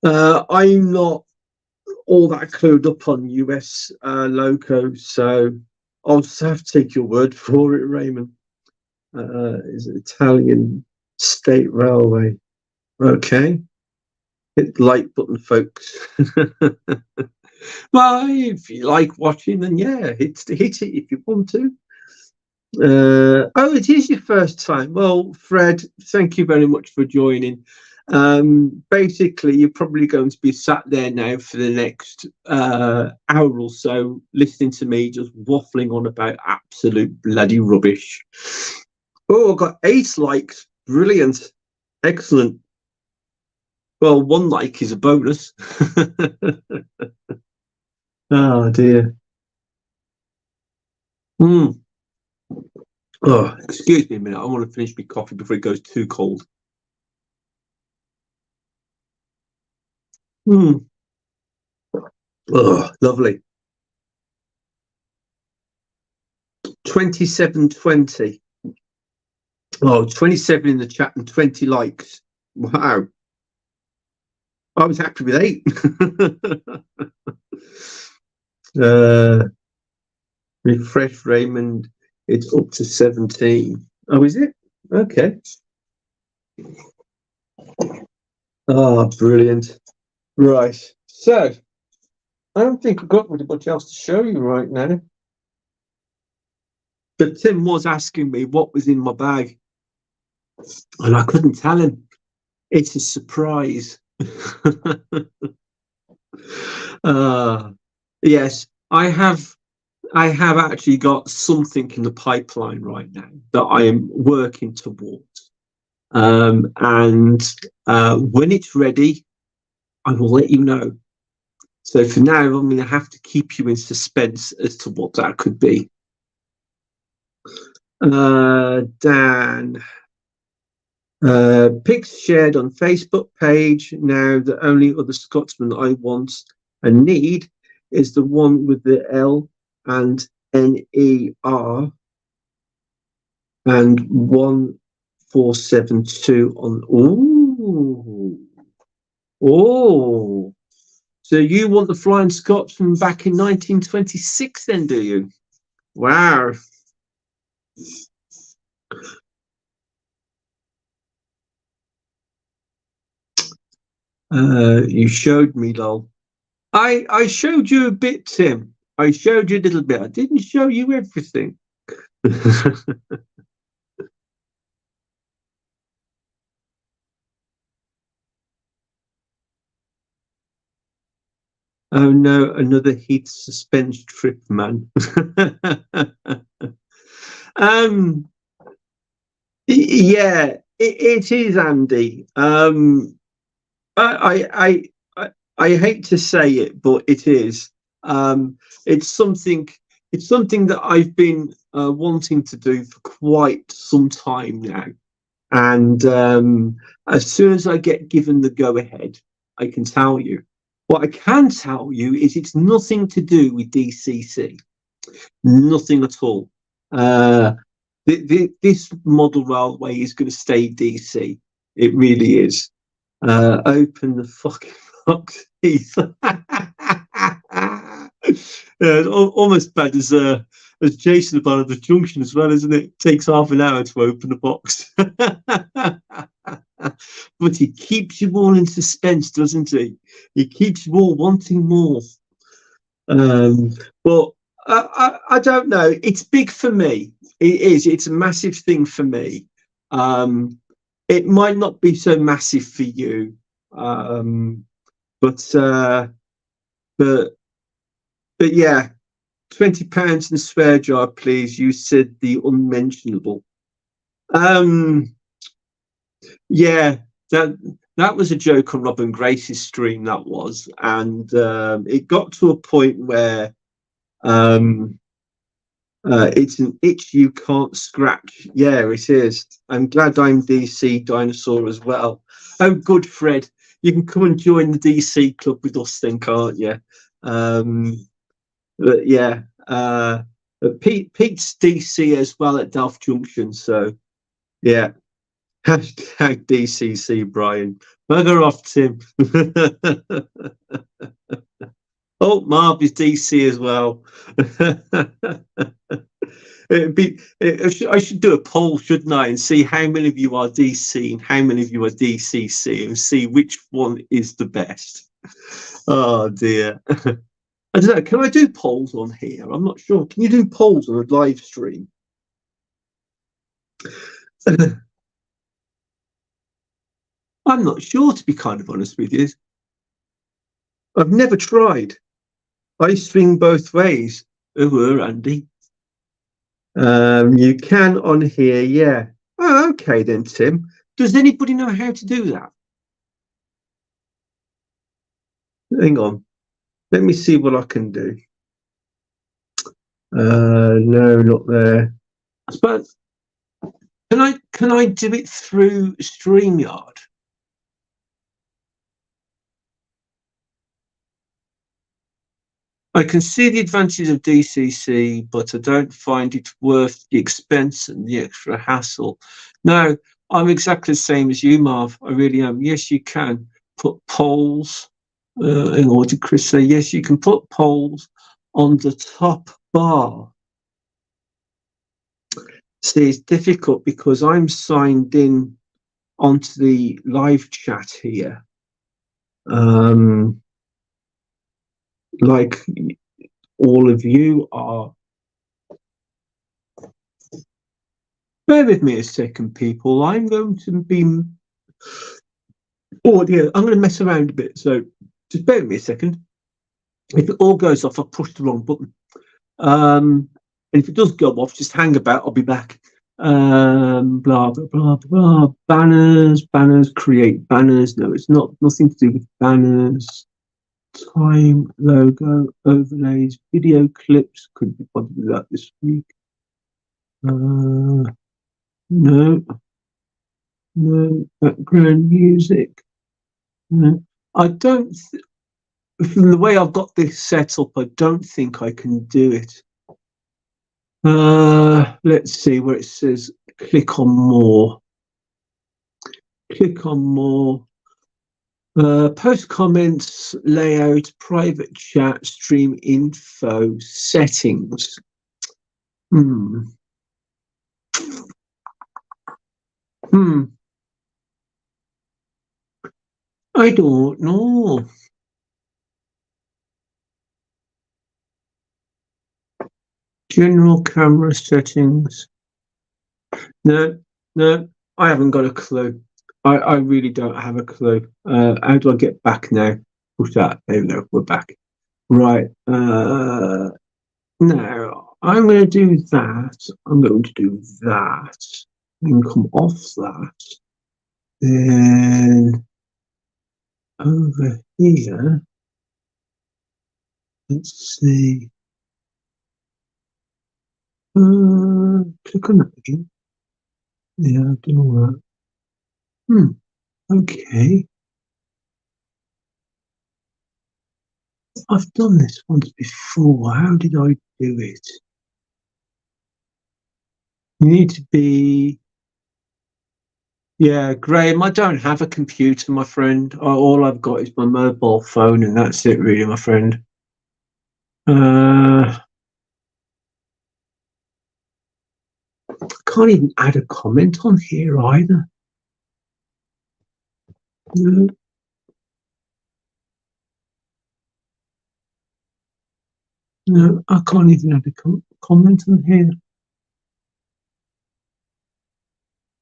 I'm not all that clued up on US locos, so I'll just have to take your word for it, Raymond. Is it Italian State Railway? Okay. Hit the like button, folks. Well, if you like watching, then yeah, hit it if you want to. Oh, it is your first time. Well, Fred, thank you very much for joining. Basically, you're probably going to be sat there now for the next hour or so, listening to me just waffling on about absolute bloody rubbish. Oh, I've got 8 likes. Brilliant. Excellent. Well, 1 like is a bonus. Oh, dear. Oh, excuse me a minute. I want to finish my coffee before it goes too cold. Oh, lovely. 2720. Oh, 27 in the chat and 20 likes. Wow. I was happy with 8. Refresh, Raymond. It's up to 17. Oh, is it? Okay. Oh, brilliant. Right. So, I don't think I've got really much else to show you right now. But Tim was asking me what was in my bag. And I couldn't tell him. It's a surprise. Yes, I have actually got something in the pipeline right now that I am working towards. And when it's ready, I will let you know. So for now, I'm going to have to keep you in suspense as to what that could be. Dan. Pics shared on Facebook page. Now the only other Scotsman I want and need is the one with the L and NER and 1472 on. Oh, so you want the Flying Scotsman back in 1926 then, do you? Wow. You showed me, lol. I showed you a bit, Tim. I showed you a little bit. I didn't show you everything. Oh no, another heat suspense trip, man. Yeah, it is, Andy. I hate to say it, but it is. It's something that I've been wanting to do for quite some time now. And as soon as I get given the go ahead, I can tell you. What I can tell you is it's nothing to do with DCC. Nothing at all. This model railway is going to stay DC. It really is. Open the fucking box, Heath. It's almost bad as Jason about the junction as well, isn't it? It takes half an hour to open the box. But he keeps you all in suspense, doesn't he? He keeps you all wanting more. But I don't know. It's big for me. It is. It's a massive thing for me. It might not be so massive for you, but yeah, £20 in the swear jar, please. You said the unmentionable. Yeah, that was a joke on Robin Grace's stream, that was. And it got to a point where it's an itch you can't scratch. Yeah, it is. I'm glad I'm DC Dinosaur as well. Oh, good, Fred. You can come and join the DC club with us then, can't you? But yeah, Pete's DC as well at Delft Junction. So yeah, hashtag DCC, Brian. Bugger off, Tim. Oh, Marv is DC as well. I should do a poll, shouldn't I, and see how many of you are DC and how many of you are DCC, and see which one is the best. Oh dear. I don't know. Can I do polls on here? I'm not sure. Can you do polls on a live stream? I'm not sure, to be kind of honest with you. I've never tried. I swing both ways. Oh, Andy. You can on here, yeah. Oh, okay then, Tim. Does anybody know how to do that? Hang on. Let me see what I can do. No, not there. But can I do it through StreamYard? I can see the advantages of DCC, but I don't find it worth the expense and the extra hassle. No, I'm exactly the same as you, Marv. I really am. Yes, you can put polls. In order, Chris say, yes, you can put polls on the top bar. See, it's difficult because I'm signed in onto the live chat here. Like all of you are. Bear with me a second, people. I'm going to be. Oh, yeah, I'm going to mess around a bit. So just bear with me a second. If it all goes off, I've pushed the wrong button. And if it does go off, just hang about. I'll be back. Blah, blah, blah, blah. Banners, create banners. No, it's not. Nothing to do with banners. Time, logo, overlays, video clips. Couldn't be bothered with that this week. No, background music. No, I don't. From the way I've got this set up, I don't think I can do it. Let's see where it says click on more. Click on more. Post comments, layout, private chat, stream info, settings. I don't know. General camera settings. No, I haven't got a clue. I really don't have a clue. How do I get back now? Push that. There we go. We're back. Right. Now I'm going to do that. I'm going to do that. And come off that. Then over here. Let's see. Click on that again. Yeah, I've done all that. Okay. I've done this once before. How did I do it? You need to be... Yeah, Graham, I don't have a computer, my friend. All I've got is my mobile phone, and that's it, really, my friend. I can't even add a comment on here either. No. No, I can't even add a comment on here.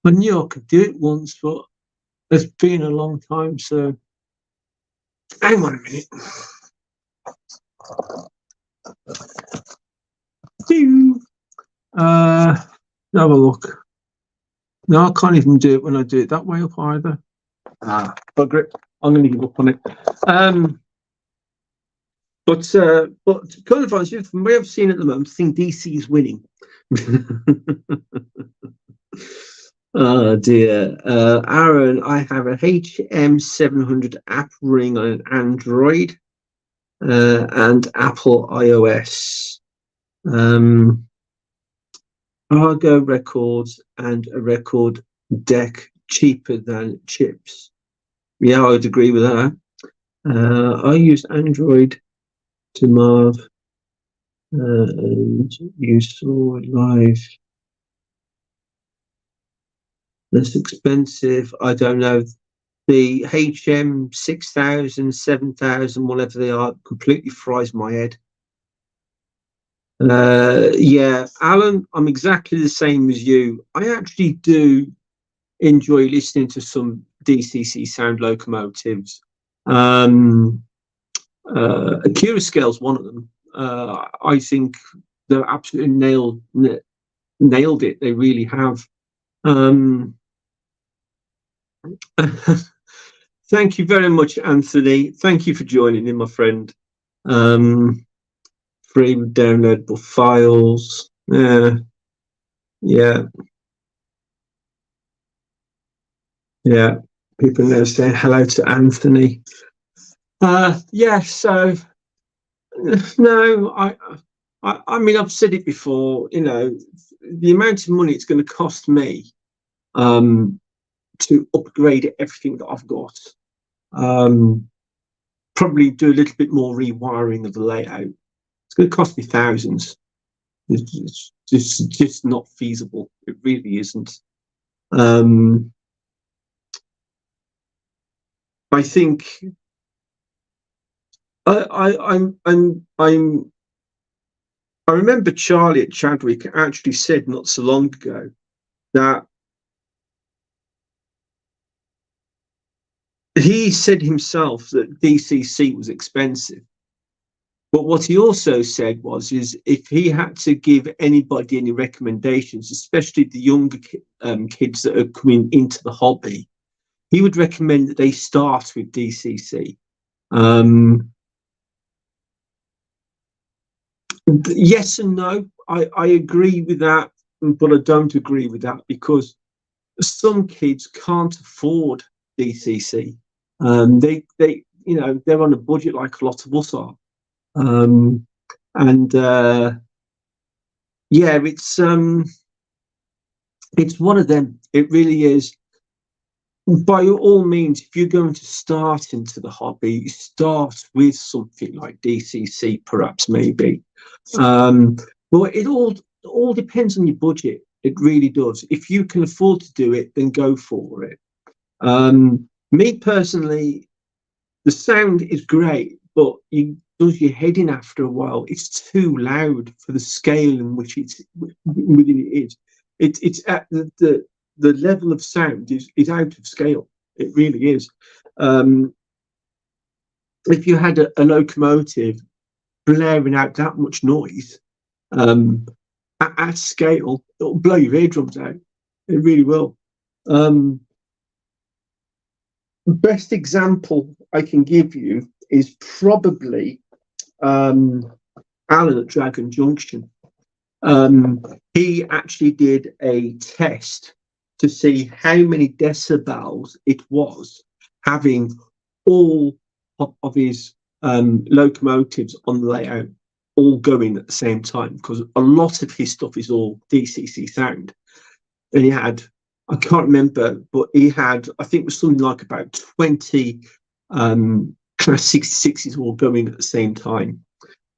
I knew I could do it once, but it's been a long time, so hang on a minute. Have a look. No, I can't even do it when I do it that way up either. Bugger it. I'm going to give up on it. But kind of honestly, from what I've seen at the moment, I think DC is winning. Oh dear. Aaron, I have a HM700 app running on an Android and Apple iOS. Argo records and a record deck cheaper than chips. Yeah, I would agree with that. I use Android to Marv and you saw live. Less expensive. I don't know. The HM 6000, 7000, whatever they are, completely fries my head. Yeah, Alan, I'm exactly the same as you. I actually do enjoy listening to some DCC sound locomotives. Acura Scale's one of them. I think they're absolutely nailed it. They really have. Thank you very much, Anthony. Thank you for joining in, my friend. Free downloadable files. Yeah. People now saying hello to Anthony. Yeah. So no, I mean, I've said it before. You know, the amount of money it's going to cost me to upgrade everything that I've got. Probably do a little bit more rewiring of the layout. It's going to cost me thousands. It's just not feasible. It really isn't. I think I remember Charlie at Chadwick actually said not so long ago that he said himself that DCC was expensive. But what he also said is if he had to give anybody any recommendations, especially the younger kids that are coming into the hobby, he would recommend that they start with DCC. Yes and no. I agree with that, but I don't agree with that because some kids can't afford DCC. They're on a budget like a lot of us are. It's one of them. It really is. By all means, if you're going to start into the hobby, start with something like DCC, perhaps, maybe. But it all depends on your budget. It really does. If you can afford to do it, then go for it. Me personally, the sound is great, but it does your head in after a while. It's too loud for the scale in which within it is. It's at the level of sound is out of scale. It really is. If you had a locomotive blaring out that much noise at scale, it'll blow your eardrums out. It really will. Best example I can give you is probably Alan at Dragon Junction. He actually did a test to see how many decibels it was having all of his locomotives on the layout all going at the same time, because a lot of his stuff is all DCC sound. And he had, I can't remember, but he had, I think it was something like about 20 Class 66s all going at the same time.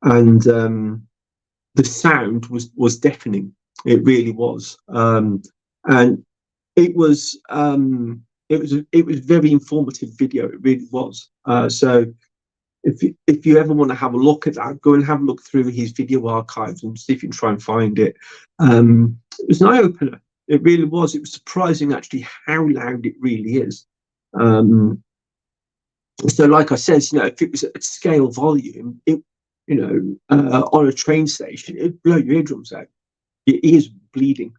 And the sound was deafening. It really was. And it was a very informative video. It really was. So if you ever want to have a look at that, go and have a look through his video archives and see if you can try and find it. It was an eye opener. It really was. It was surprising actually how loud it really is. So, like I said, if it was at scale volume, on a train station, it'd blow your eardrums out. Your ears bleeding.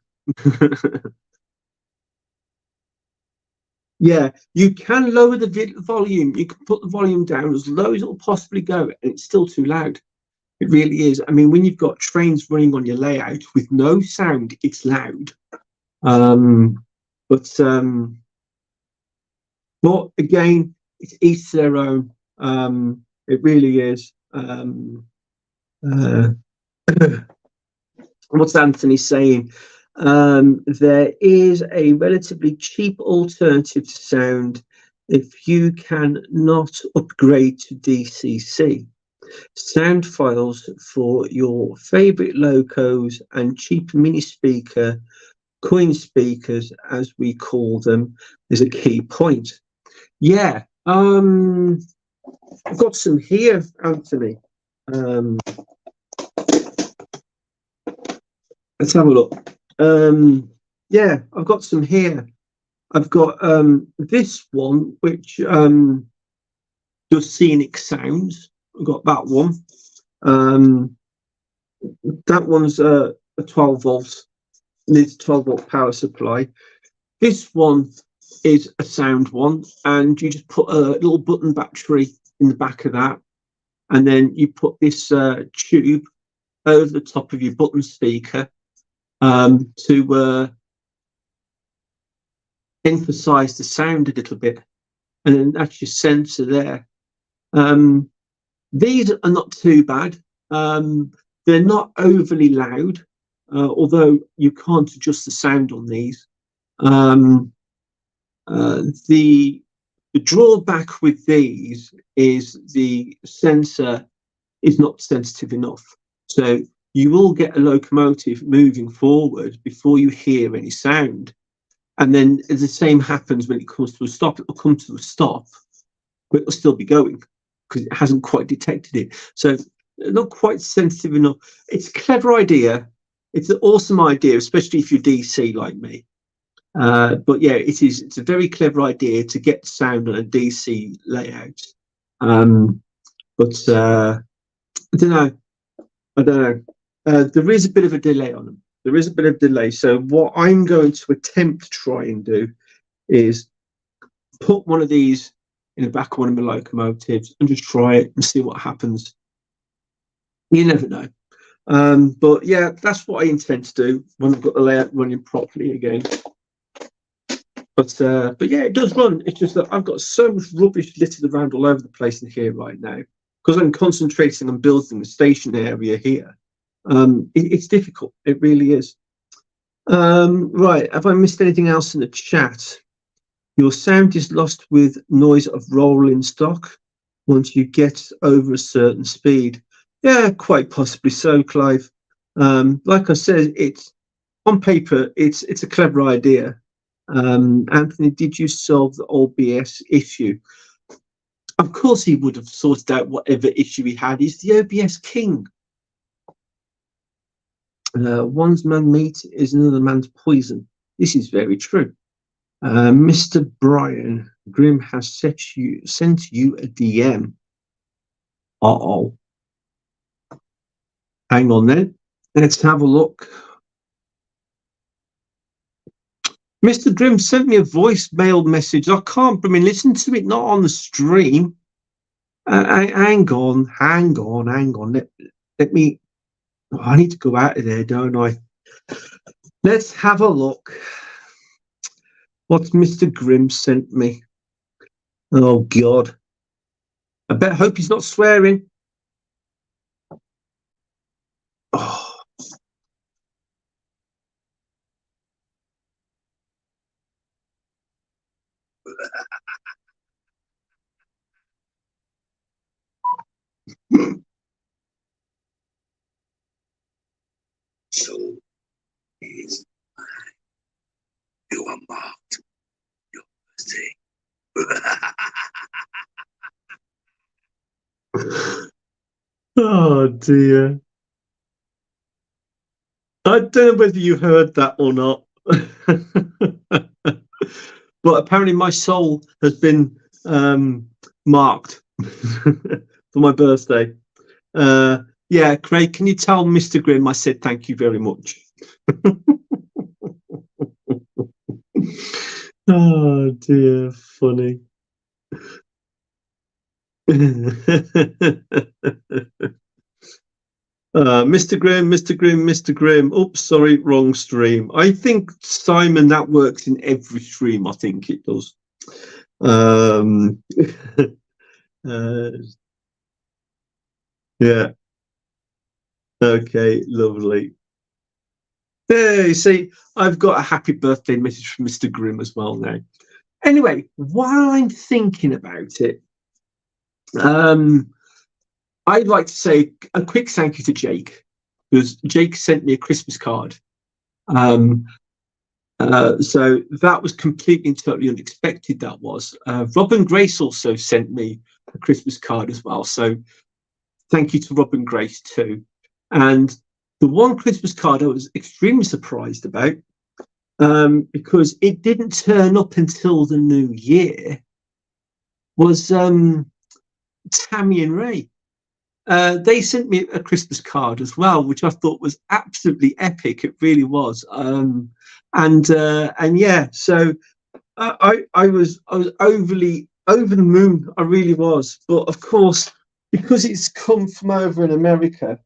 Yeah, you can lower the volume. You can put the volume down as low as it'll possibly go, and it's still too loud. It really is. I mean, when you've got trains running on your layout with no sound, it's loud. Um, but again, it's each their own. It really is. Uh, what's Anthony saying? There is a relatively cheap alternative to sound if you can not upgrade to DCC. Sound files for your favorite locos and cheap mini speaker, coin speakers, as we call them, is a key point. Yeah, I've got some here, Anthony. Let's have a look. Yeah, I've got some here. I've got this one, which does scenic sounds. I've got that one. That one's a 12 volts, needs a 12-volt power supply. This one is a sound one, and you just put a little button battery in the back of that, and then you put this tube over the top of your button speaker to emphasize the sound a little bit, and then that's your sensor there. These are not too bad. They're not overly loud, although you can't adjust the sound on these. The drawback with these is the sensor is not sensitive enough. So you will get a locomotive moving forward before you hear any sound. And then the same happens when it comes to a stop. It will come to a stop, but it will still be going because it hasn't quite detected it. So not quite sensitive enough. It's a clever idea. It's an awesome idea, especially if you're DC like me. But yeah, it's a very clever idea to get sound on a DC layout. But I don't know. There is a bit of a delay on them. There is a bit of delay. So what I'm going to attempt to try and do is put one of these in the back of one of my locomotives and just try it and see what happens. You never know. But yeah, that's what I intend to do when I've got the layout running properly again. But yeah, it does run. It's just that I've got so much rubbish littered around all over the place in here right now because I'm concentrating on building the station area here. It's difficult. It really is. Right. Have I missed anything else in the chat? Your sound is lost with noise of rolling stock once you get over a certain speed. Yeah, quite possibly so, Clive. Like I said, it's on paper, it's a clever idea. Anthony, did you solve the OBS issue? Of course he would have sorted out whatever issue he had. He's the OBS king. One's man meat is another man's poison. This is very true. Mr. Brian, Grim has sent you a DM. Uh-oh. Hang on then. Let's have a look. Mr. Grim sent me a voicemail message. I can't, listen to it, not on the stream. Hang on. Let me, I need to go out of there, don't I? Let's have a look. What's Mr. Grim sent me? Oh, God. I hope he's not swearing. Oh. So is you are marked your mistake. Oh dear. I don't know whether you heard that or not. But apparently my soul has been marked for my birthday. Yeah, Craig, can you tell Mr. Grimm I said thank you very much? Oh dear, funny. Mr. Grimm, Mr. Grimm, Mr. Grimm. Oops, sorry, wrong stream. I think, Simon, that works in every stream. I think it does. Uh, yeah. Okay, lovely. Hey, see, I've got a happy birthday message from Mr. Grimm as well now. Anyway, while I'm thinking about it, I'd like to say a quick thank you to Jake, because Jake sent me a Christmas card. So that was completely and totally unexpected. That was. Rob and Grace also sent me a Christmas card as well. So thank you to Rob and Grace too. And the one Christmas card I was extremely surprised about, because it didn't turn up until the new year, was Tammy and Ray. They sent me a Christmas card as well, which I thought was absolutely epic. It really was. And yeah, so I was over the moon. I really was. But of course, because it's come from over in America,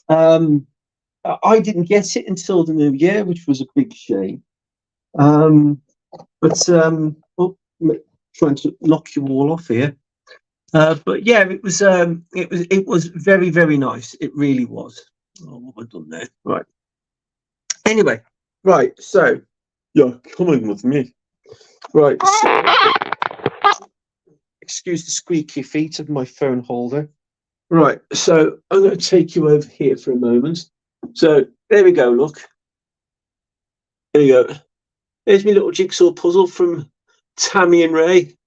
I didn't get it until the new year, which was a big shame. But trying to knock you all off here. But yeah, it was very, very nice. It really was. Oh, what have I done there? Right. Anyway, right. So you're coming with me. Right. So, excuse the squeaky feet of my phone holder. Right. So I'm going to take you over here for a moment. So there we go. Look. There you go. There's my little jigsaw puzzle from Tammy and Ray.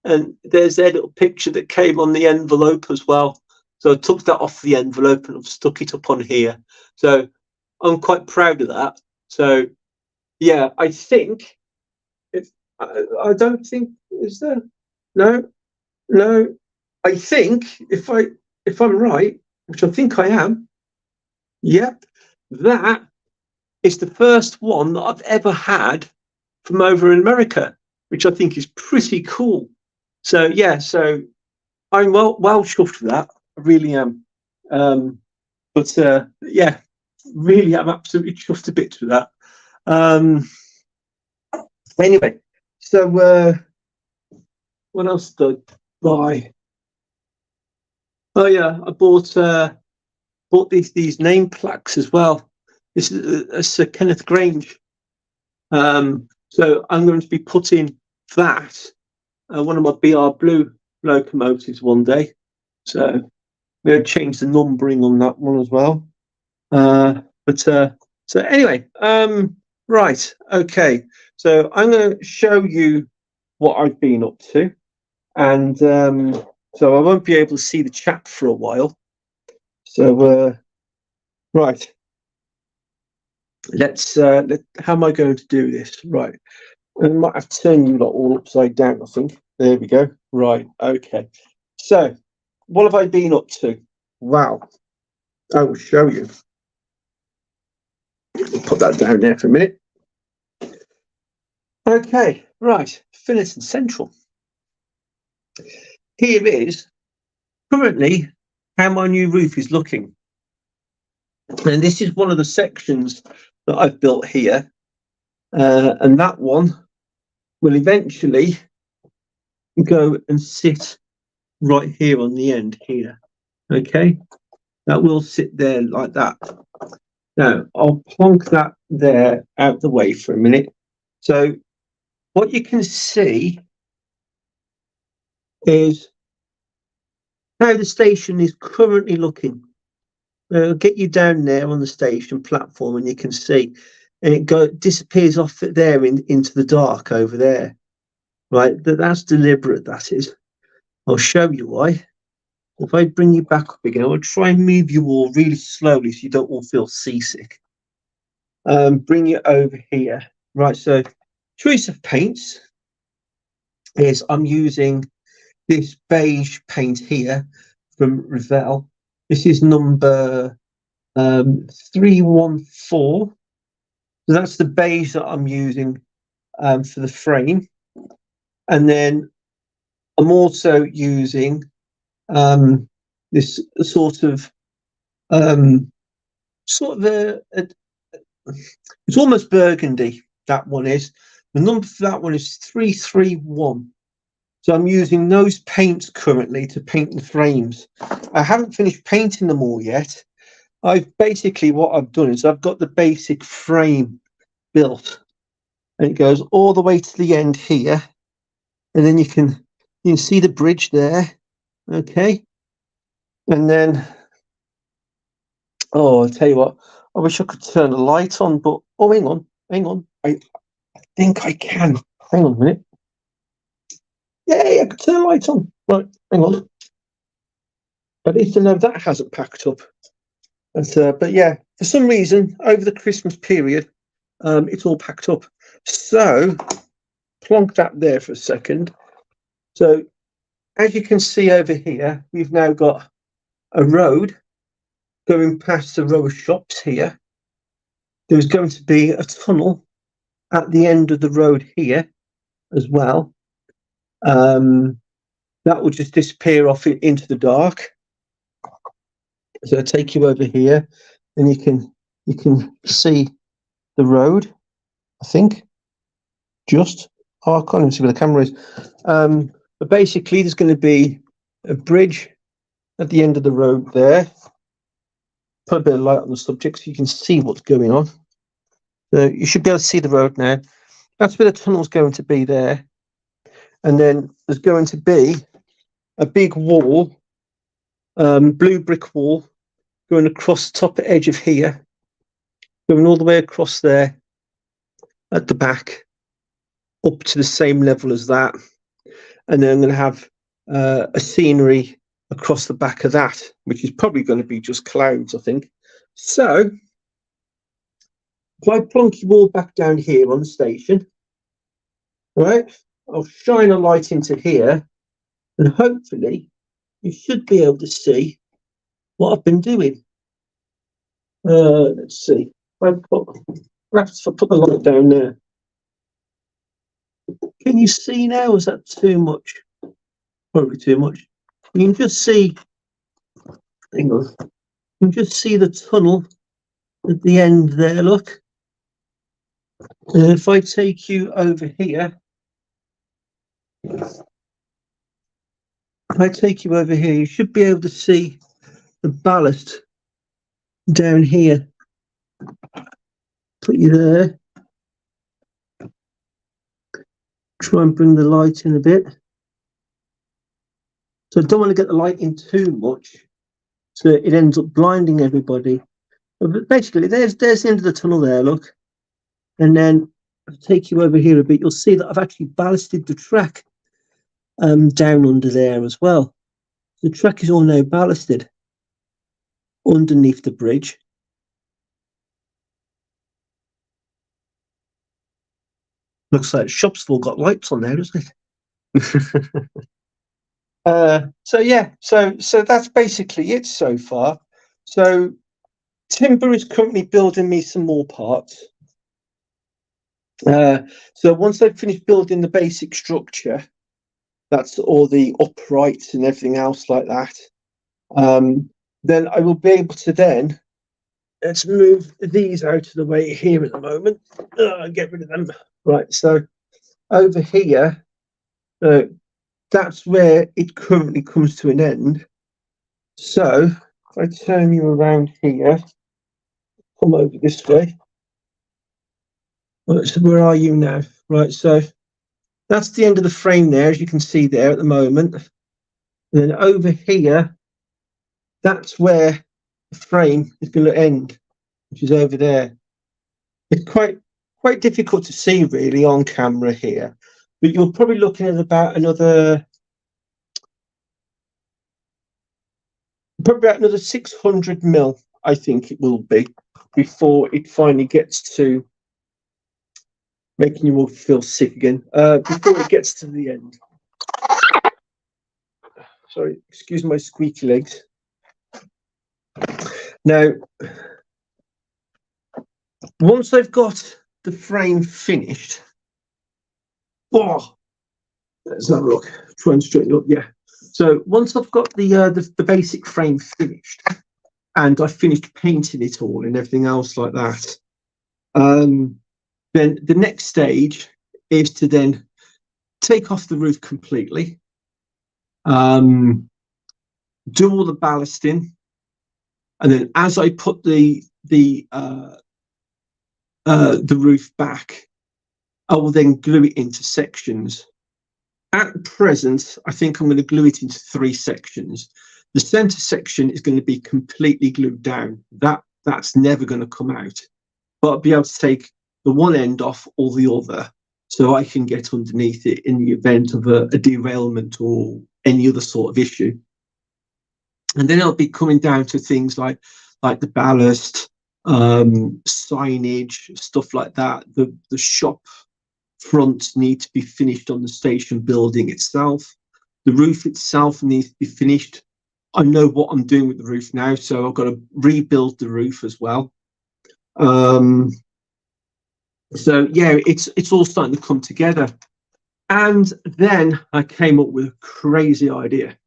And there's their little picture that came on the envelope as well. So I took that off the envelope and I've stuck it up on here. So I'm quite proud of that. So yeah, I think I don't think, is there? No. I think if I'm right, which I think I am, yep, that is the first one that I've ever had from over in America, which I think is pretty cool. So yeah, so I'm well chuffed with that. I really am. But yeah, really, I'm absolutely chuffed to bits with that. Anyway, so what else did I buy? Oh yeah, I bought these name plaques as well. This is Sir Kenneth Grange. So I'm going to be putting that one of my BR Blue locomotives one day. So I'm going to change the numbering on that one as well. So anyway, right, okay. So I'm going to show you what I've been up to, and so I won't be able to see the chat for a while. So right, let's how am I going to do this? Right, I might have to turn you lot all upside down, I think. There we go. Right, okay. So what have I been up to? Wow, I will show you. Put that down there for a minute. Okay, right, Finnerton Central. Here is currently how my new roof is looking. And this is one of the sections that I've built here. And that one will eventually go and sit right here on the end here. Okay, that will sit there like that. Now, I'll plonk that there out the way for a minute. So what you can see is how the station is currently looking. I'll get you down there on the station platform and you can see, and it disappears off there into the dark over there. Right, that's deliberate, that is. I'll show you why. If I bring you back up again, I'll try and move you all really slowly so you don't all feel seasick. Bring it over here. Right, so choice of paints is I'm using this beige paint here from Revell. This is number 314. So that's the beige that I'm using for the frame, and then I'm also using this sort of a it's almost burgundy. That one is. The number for that one is 331. So I'm using those paints currently to paint the frames. I haven't finished painting them all yet. What I've done is I've got the basic frame built, and it goes all the way to the end here, and then you can see the bridge there. Okay, and then I'll tell you what, I wish I could turn the light on, but hang on, I think I can. Hang on a minute. Yeah, I can turn the light on. Right, hang on. At least I know that hasn't packed up. But yeah, for some reason over the Christmas period, it's all packed up. So plonk that there for a second. So as you can see over here, we've now got a road going past the row of shops here. There's going to be a tunnel at the end of the road here as well. That will just disappear off into the dark. So I'll take you over here, and you can see the road, I think. I can't even see where the camera is. But basically, there's going to be a bridge at the end of the road there. Put a bit of light on the subject so you can see what's going on. So you should be able to see the road now. That's where the tunnel's going to be there. And then there's going to be a big wall, blue brick wall, going across the top edge of here, going all the way across there at the back, up to the same level as that. And then I'm going to have a scenery across the back of that, which is probably going to be just clouds, I think. So if I plonk you all back down here on the station, right, I'll shine a light into here, and hopefully you should be able to see what I've been doing. Let's see. Perhaps if I put the light down there. Can you see now? Is that too much? Probably too much. You can just see. Hang on. You can just see the tunnel at the end there. Look. And if I take you over here, you should be able to see the ballast down here. Put you there. Try and bring the light in a bit. So I don't want to get the light in too much, so it ends up blinding everybody. But basically, there's the end of the tunnel there, look. And then I'll take you over here a bit. You'll see that I've actually ballasted the track down under there as well. The track is all now ballasted underneath the bridge. Looks like Shopsville got lights on there, doesn't it? So yeah, so that's basically it so far. So Timber is currently building me some more parts. So once I've finished building the basic structure, that's all the uprights and everything else like that, then I will be able to then, let's move these out of the way here at the moment, get rid of them. Right, so over here, that's where it currently comes to an end. So if I turn you around here, come over this way. Right, so where are you now? Right, so that's the end of the frame there, as you can see there at the moment. And then over here, that's where the frame is going to end, which is over there. It's quite difficult to see really on camera here, but you're probably looking at about another 600 mil, I think it will be, before it finally gets to making you all feel sick again, before it gets to the end. Sorry, excuse my squeaky legs. Now, once I've got the frame finished, Oh, let's have a look. Try and straighten up. Yeah. So once I've got the basic frame finished, and I finished painting it all and everything else like that, then the next stage is to then take off the roof completely, do all the ballasting, and then as I put the roof back, I will then glue it into sections. At present, I think I'm going to glue it into 3 sections. The center section is going to be completely glued down. That's never going to come out. But I'll be able to take the one end off or the other, so I can get underneath it in the event of a derailment or any other sort of issue. And then I'll be coming down to things like the ballast, signage, stuff like that. The shop fronts need to be finished on the station building itself. The roof itself needs to be finished. I know what I'm doing with the roof now, so I've got to rebuild the roof as well. So yeah, it's all starting to come together. And then I came up with a crazy idea.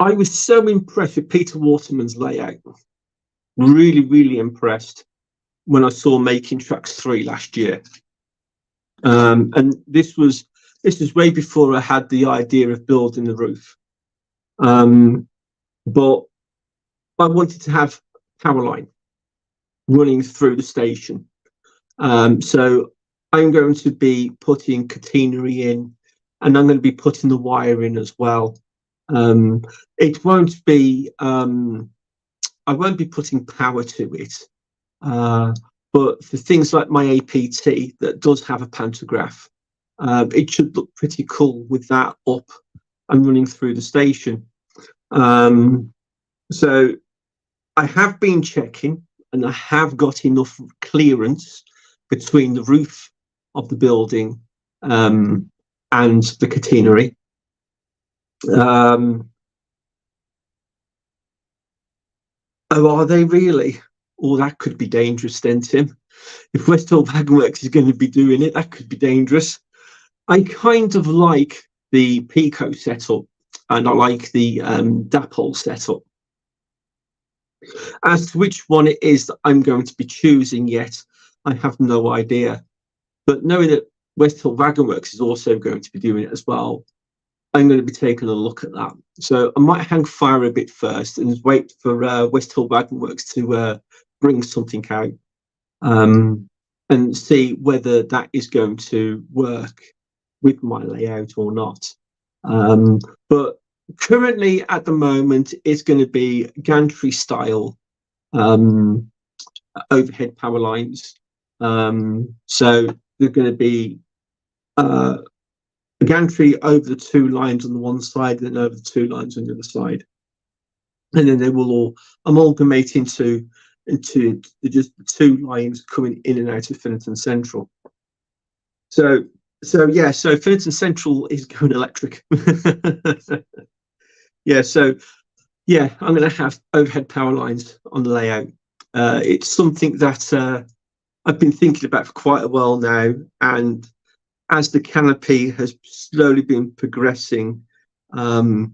I was so impressed with Peter Waterman's layout. Really, really impressed when I saw Making Tracks 3 last year. And this was way before I had the idea of building the roof. But I wanted to have power line running through the station. So I'm going to be putting catenary in, and I'm going to be putting the wire in as well. It won't be, I won't be putting power to it, but for things like my APT that does have a pantograph, it should look pretty cool with that up and running through the station. So I have been checking, and I have got enough clearance between the roof of the building and the catenary. Oh, are they really? Oh, that could be dangerous then, Tim. If Westall Wagonworks is going to be doing it, that could be dangerous. I kind of like the Pico setup, and I like the Dapol setup. As to which one it is that I'm going to be choosing yet, I have no idea. But knowing that Westall Wagonworks is also going to be doing it as well, I'm going to be taking a look at that. So I might hang fire a bit first and wait for Westall Wagonworks to bring something out, and see whether that is going to work with my layout or not. But currently, at the moment, it's going to be gantry style overhead power lines. So they're going to be a gantry over the 2 lines on the one side, then over the 2 lines on the other side, and then they will all amalgamate into just the 2 lines coming in and out of Finnerton Central. So yeah, so Finnerton Central is going electric. Yeah, so yeah, I'm going to have overhead power lines on the layout. It's something that I've been thinking about for quite a while now, and as the canopy has slowly been progressing, I've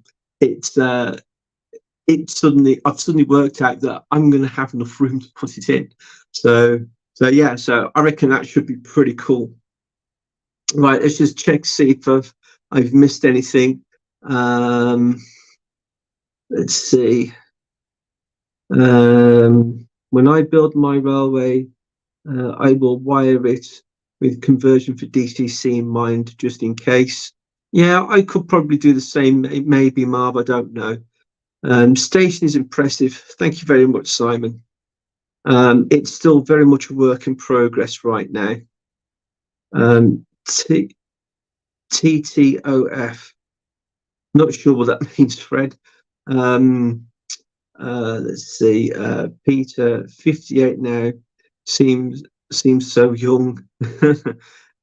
suddenly worked out that I'm going to have enough room to put it in. So yeah, so I reckon that should be pretty cool. Right, let's just check, see if I've missed anything. Let's see. When I build my railway, I will wire it with conversion for DCC in mind, just in case. Yeah, I could probably do the same, maybe, Marv, I don't know. Station is impressive. Thank you very much, Simon. It's still very much a work in progress right now. TTOF. Not sure what that means, Fred. Let's see. Peter, 58 now. Seems so young.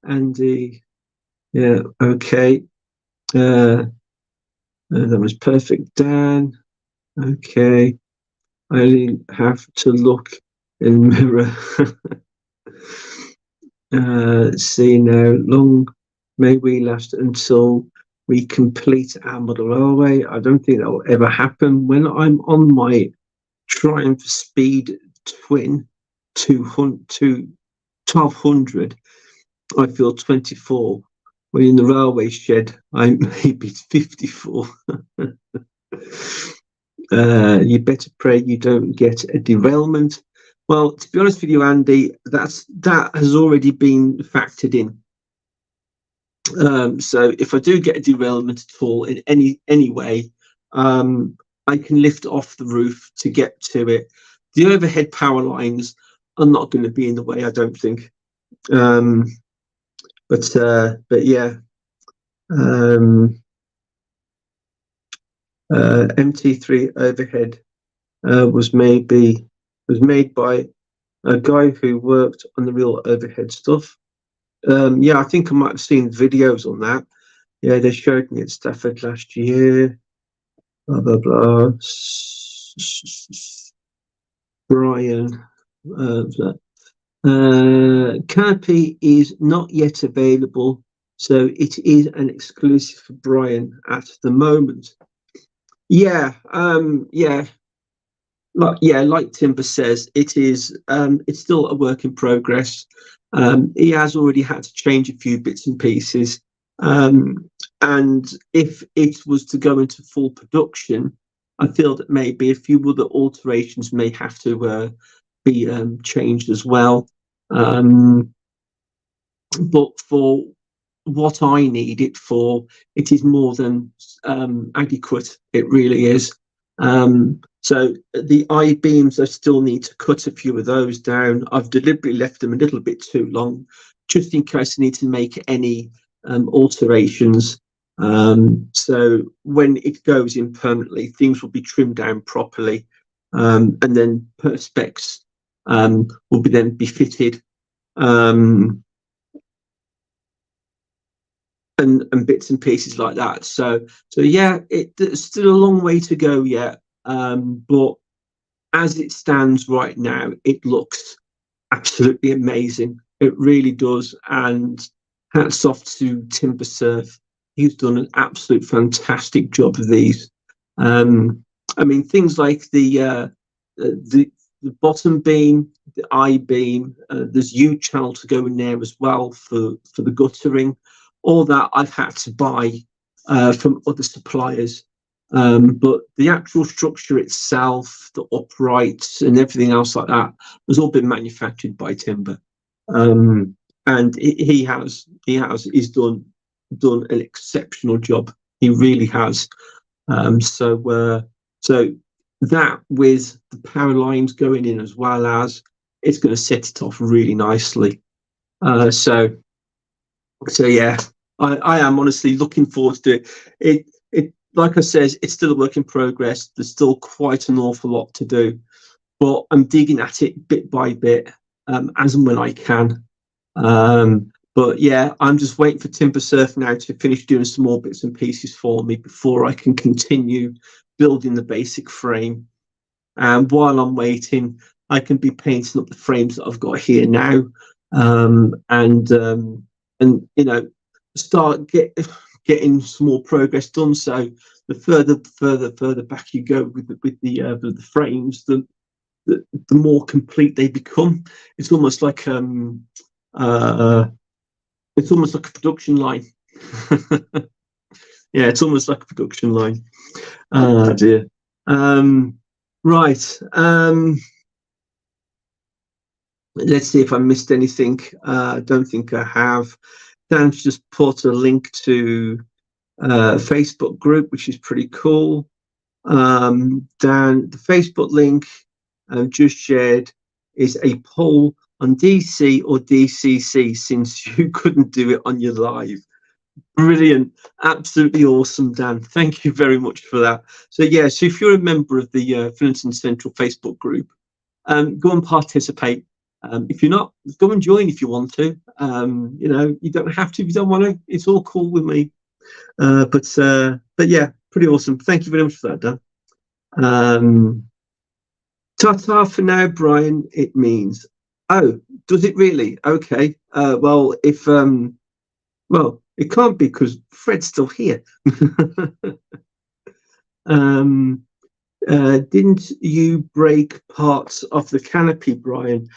Andy, yeah, okay. That was perfect. Dan, Okay, I only have to look in the mirror. Let's see now. Long may we last until we complete our model railway. I don't think that will ever happen. When I'm on my Triumph Speed Twin 1200, I feel 24. When in the railway shed, I maybe 54. You better pray you don't get a derailment. Well, to be honest with you, Andy, that has already been factored in. So if I do get a derailment at all in any way, I can lift off the roof to get to it. The overhead power lines are not going to be in the way, I don't think. But yeah. MT3 overhead was made by a guy who worked on the real overhead stuff. Yeah, I think I might have seen videos on that. Yeah, they showed me at Stafford last year. Blah blah blah. Brian. Canopy is not yet available, so it is an exclusive for Brian at the moment. Yeah, like Timber says, it is. It's still a work in progress. He has already had to change a few bits and pieces, and if it was to go into full production, I feel that maybe a few other alterations may have to be changed as well. But for what I need it for, it is more than adequate. It really is. So the I-beams, I still need to cut a few of those down. I've deliberately left them a little bit too long, just in case I need to make any alterations. So when it goes in permanently, things will be trimmed down properly, and then perspex will then be fitted. And bits and pieces like that. So yeah, it's still a long way to go yet. But as it stands right now, it looks absolutely amazing. It really does. And hats off to Timber Surf. He's done an absolute fantastic job of these. I mean, things like the bottom beam, the I beam. There's U channel to go in there as well for the guttering. All that I've had to buy from other suppliers. But the actual structure itself, the uprights and everything else like that, has all been manufactured by Timber. And he's done an exceptional job. He really has. So that with the power lines going in as well, as it's going to set it off really nicely. So yeah, I am honestly looking forward to it. It like I says, it's still a work in progress. There's still quite an awful lot to do, but I'm digging at it bit by bit, as and when I can. But yeah, I'm just waiting for Timber Surf now to finish doing some more bits and pieces for me before I can continue building the basic frame. And while I'm waiting, I can be painting up the frames that I've got here now, and you know, start getting some more progress done. So the further back you go with the frames, the more complete they become. It's almost like it's almost like a production line. Yeah, it's almost like a production line. Oh dear. Right. Let's see if I missed anything. I don't think I have. Dan's just put a link to a Facebook group, which is pretty cool. Dan, the Facebook link just shared is a poll on DC or DCC, since you couldn't do it on your live. Brilliant. Absolutely awesome, Dan. Thank you very much for that. So yeah, so if you're a member of the Finlinson Central Facebook group, go and participate. If you're not, go and join if you want to. You know, you don't have to if you don't want to. It's all cool with me. But yeah, pretty awesome. Thank you very much for that, Dan. Ta-ta for now, Brian, it means. Oh, does it really? Okay. Well, if well, it can't be because Fred's still here. Didn't you break parts of the canopy, Brian?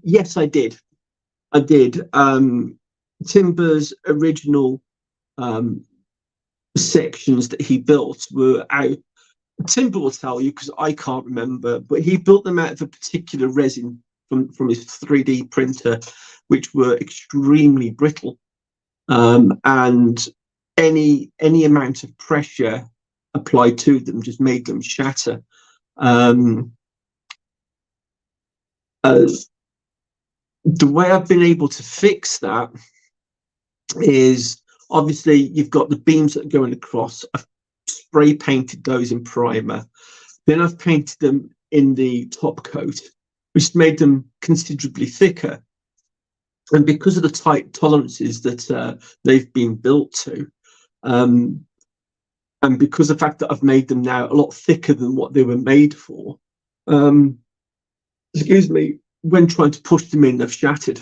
Yes, I did. I did. Timber's original sections that he built were out. Timber will tell you because I can't remember, but he built them out of a particular resin from his 3D printer, which were extremely brittle, and any amount of pressure applied to them just made them shatter. The way I've been able to fix that is obviously you've got the beams that are going across. I've spray painted those in primer. Then I've painted them in the top coat, which made them considerably thicker. And because of the tight tolerances that they've been built to, and because of the fact that I've made them now a lot thicker than what they were made for, excuse me, when trying to push them in, they've shattered.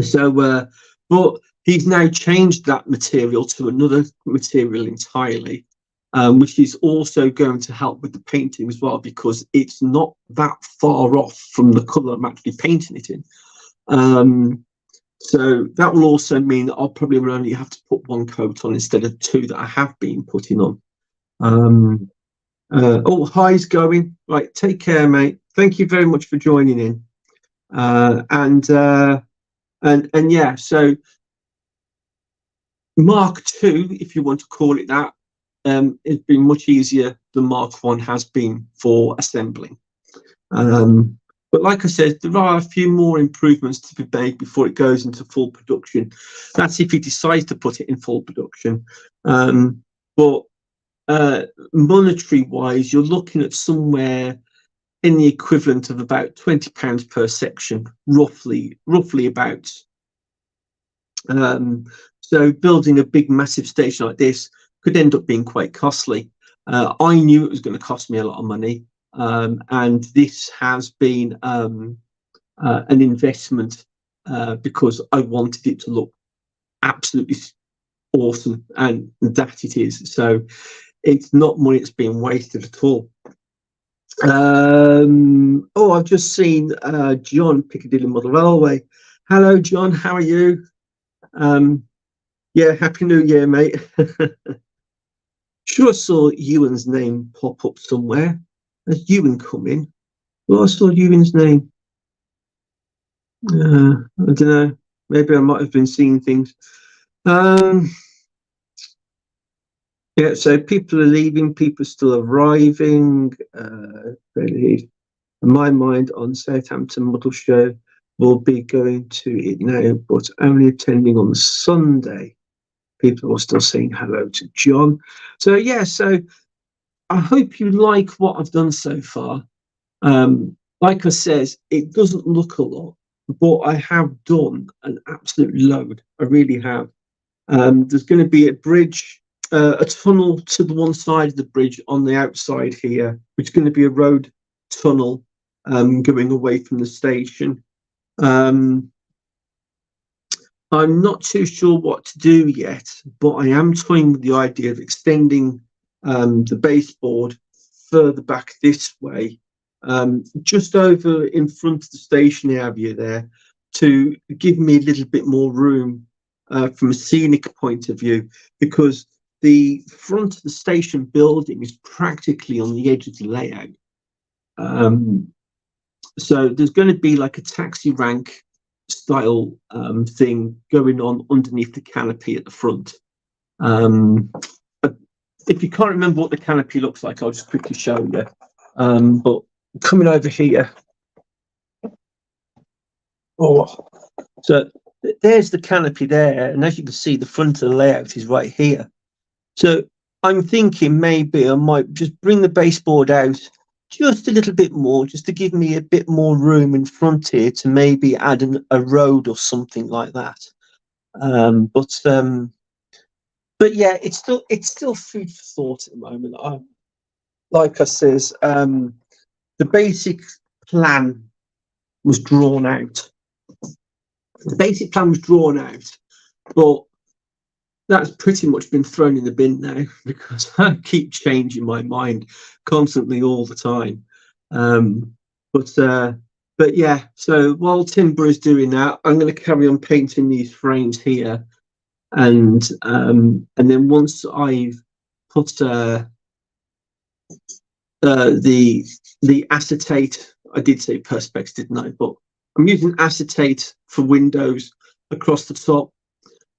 So, but he's now changed that material to another material entirely, which is also going to help with the painting as well, because it's not that far off from the colour I'm actually painting it in. So that will also mean that I'll probably only have to put one coat on instead of two that I have been putting on. Oh, hi's going. Right, take care, mate. Thank you very much for joining in. And yeah, so Mark II, if you want to call it that, has been much easier than Mark I has been for assembling. But like I said, there are a few more improvements to be made before it goes into full production. That's if he decides to put it in full production. But monetary-wise, you're looking at somewhere in the equivalent of about £20 per section, roughly about. So building a big, massive station like this could end up being quite costly. I knew it was going to cost me a lot of money. And this has been an investment because I wanted it to look absolutely awesome, and that it is. So it's not money that's being wasted at all. Oh, I've just seen John, Piccadilly Model Railway. Hello, John. How are you? Yeah, Happy New Year, mate. Sure saw Ewan's name pop up somewhere. Has Ewan come in? Well, I saw Ewan's name. I don't know. Maybe I might have been seeing things. Yeah, so people are leaving, people are still arriving. In my mind, on Southampton Model Show, will be going to it now, but only attending on Sunday. People are still saying hello to John. So yeah, so I hope you like what I've done so far. Like I says, it doesn't look a lot, but I have done an absolute load. I really have. There's going to be a bridge, a tunnel to the one side of the bridge on the outside here, which is going to be a road tunnel going away from the station. I'm not too sure what to do yet, but I am toying with the idea of extending the baseboard further back this way, just over in front of the station area there, to give me a little bit more room from a scenic point of view, because the front of the station building is practically on the edge of the layout. So there's going to be like a taxi rank style thing going on underneath the canopy at the front. If you can't remember what the canopy looks like, I'll just quickly show you. But coming over here, oh, so there's the canopy there, and as you can see, the front of the layout is right here. So I'm thinking maybe I might just bring the baseboard out just a little bit more, just to give me a bit more room in front here to maybe add a road or something like that. But yeah, it's still food for thought at the moment. like I says, the basic plan was drawn out. The basic plan was drawn out, but that's pretty much been thrown in the bin now because I keep changing my mind constantly all the time. But yeah, so while Timber is doing that, I'm going to carry on painting these frames here, and then once I've put the acetate, I did say perspex, didn't I? But I'm using acetate for windows across the top,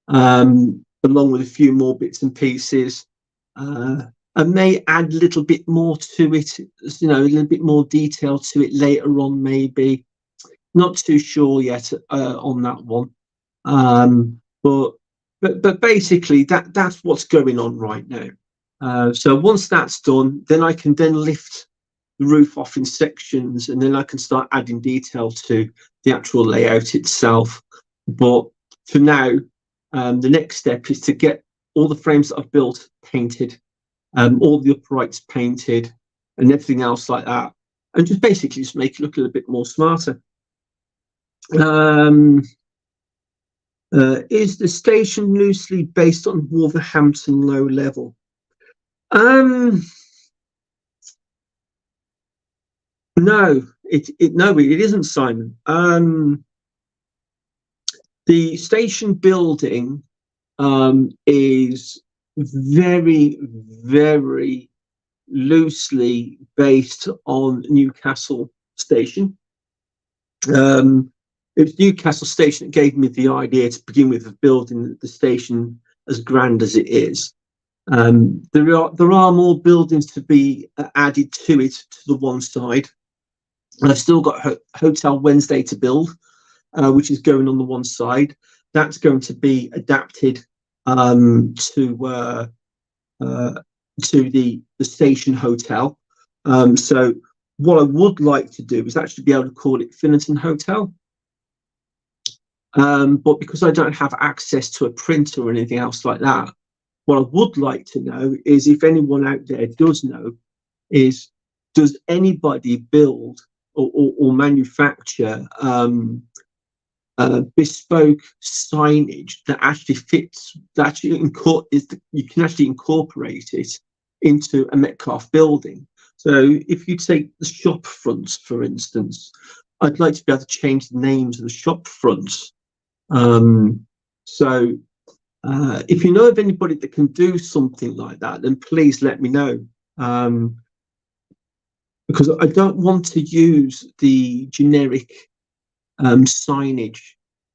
along with a few more bits and pieces. I may add a little bit more to it, you know, a little bit more detail to it later on, maybe. Not too sure yet on that one. But basically that's what's going on right now. So once that's done, then I can then lift the roof off in sections, and then I can start adding detail to the actual layout itself. But for now, the next step is to get all the frames that I've built painted, all the uprights painted, and everything else like that, and just basically just make it look a little bit more smarter. Is the station loosely based on Wolverhampton Low Level? No, it isn't, Simon. The station building is very, very loosely based on Newcastle Station. It was Newcastle Station that gave me the idea to begin with of building the station as grand as it is. There are more buildings to be added to it to the one side. I've still got Hotel Wednesday to build, which is going on the one side. That's going to be adapted to the station hotel. So what I would like to do is actually be able to call it Finnerton Hotel. But because I don't have access to a printer or anything else like that, what I would like to know is if anyone out there does know, is does anybody build or manufacture bespoke signage that actually fits, that actually you can actually incorporate it into a Metcalfe building. So if you take the shop fronts, for instance, I'd like to be able to change the names of the shop fronts. If you know of anybody that can do something like that, then please let me know. Because I don't want to use the generic signage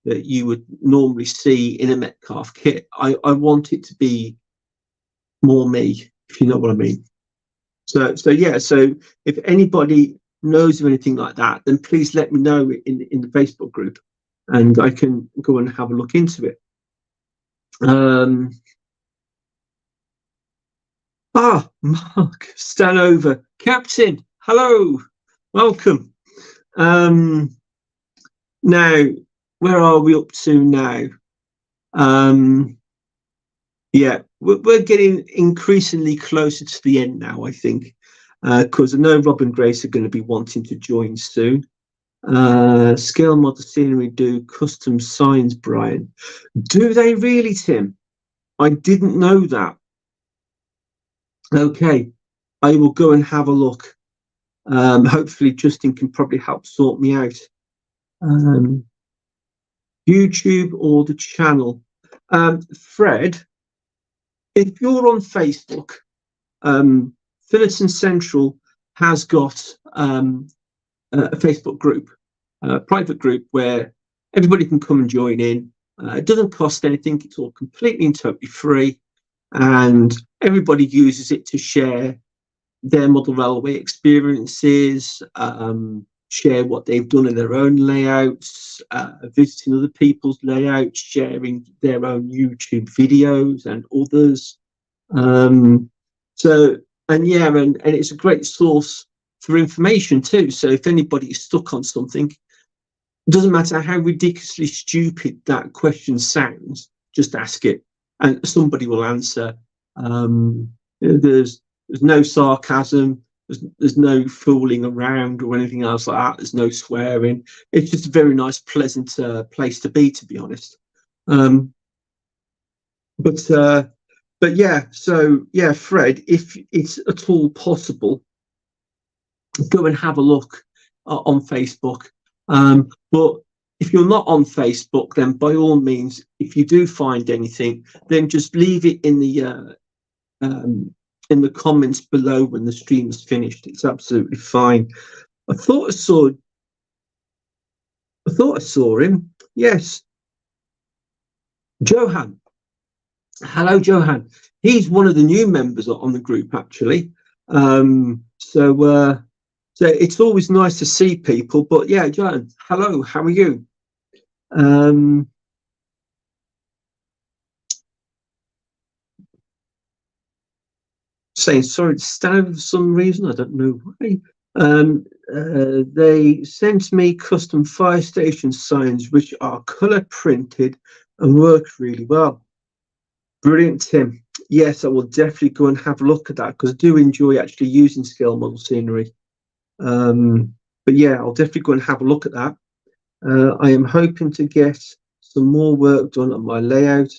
that you would normally see in a Metcalfe kit. I want it to be more me, if you know what I mean. So if anybody knows of anything like that, then please let me know in the Facebook group, and I can go and have a look into it. Mark Stanover, Captain, hello, welcome. Now, where are we up to now? Yeah, we're getting increasingly closer to the end now, I think, because I know Rob and Grace are going to be wanting to join soon. Scale model scenery do custom signs, Brian. Do they really, Tim? I didn't know that. Okay, I will go and have a look. Hopefully Justin can probably help sort me out. YouTube or the channel. Fred, if you're on Facebook, Finnerton Central has got a Facebook group, a private group where everybody can come and join in. It doesn't cost anything. It's all completely and totally free, and everybody uses it to share their model railway experiences, share what they've done in their own layouts, visiting other people's layouts, sharing their own YouTube videos and others. And it's a great source for information too. So if anybody is stuck on something, it doesn't matter how ridiculously stupid that question sounds, just ask it and somebody will answer. There's no sarcasm, There's no fooling around or anything else like that. There's no swearing. It's just a very nice, pleasant place to be honest. But yeah, so yeah, Fred, if it's at all possible, go and have a look on Facebook. But if you're not on Facebook, then by all means, if you do find anything, then just leave it in the comments below when the stream is finished. It's absolutely fine. I thought I saw him. Yes, Johan. Hello, Johan. He's one of the new members on the group, actually. So it's always nice to see people. But yeah, Johan, hello. How are you? Saying sorry to stand for some reason. I don't know why. They sent me custom fire station signs, which are colour printed and work really well. Brilliant, Tim. Yes, I will definitely go and have a look at that because I do enjoy actually using scale model scenery. But yeah, I'll definitely go and have a look at that. I am hoping to get some more work done on my layout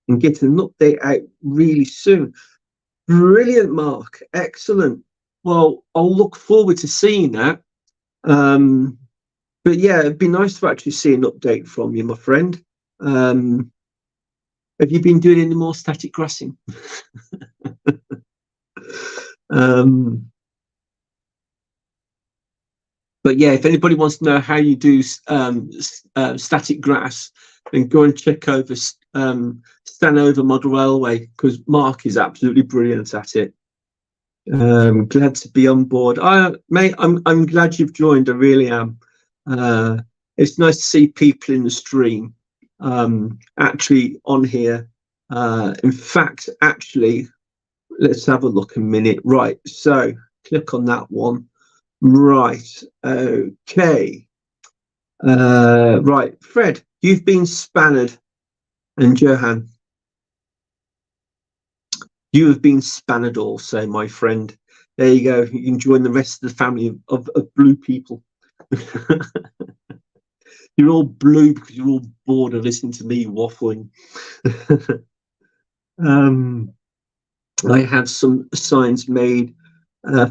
and get an update out really soon. Brilliant, Mark. Excellent. Well, I'll look forward to seeing that. But yeah, it'd be nice to actually see an update from you, my friend. Have you been doing any more static grassing? But yeah, if anybody wants to know how you do static grass, then go and check over Stanover Model Railway because Mark is absolutely brilliant at it. Glad to be on board. Mate, I'm glad you've joined. I really am. It's nice to see people in the stream actually on here. In fact, actually, let's have a look a minute. Right, so click on that one. Right, okay. Right, Fred, you've been spannered, and Johan, you have been spannered also, my friend. There you go. You can join the rest of the family of blue people. You're all blue because you're all bored of listening to me waffling. I had some signs made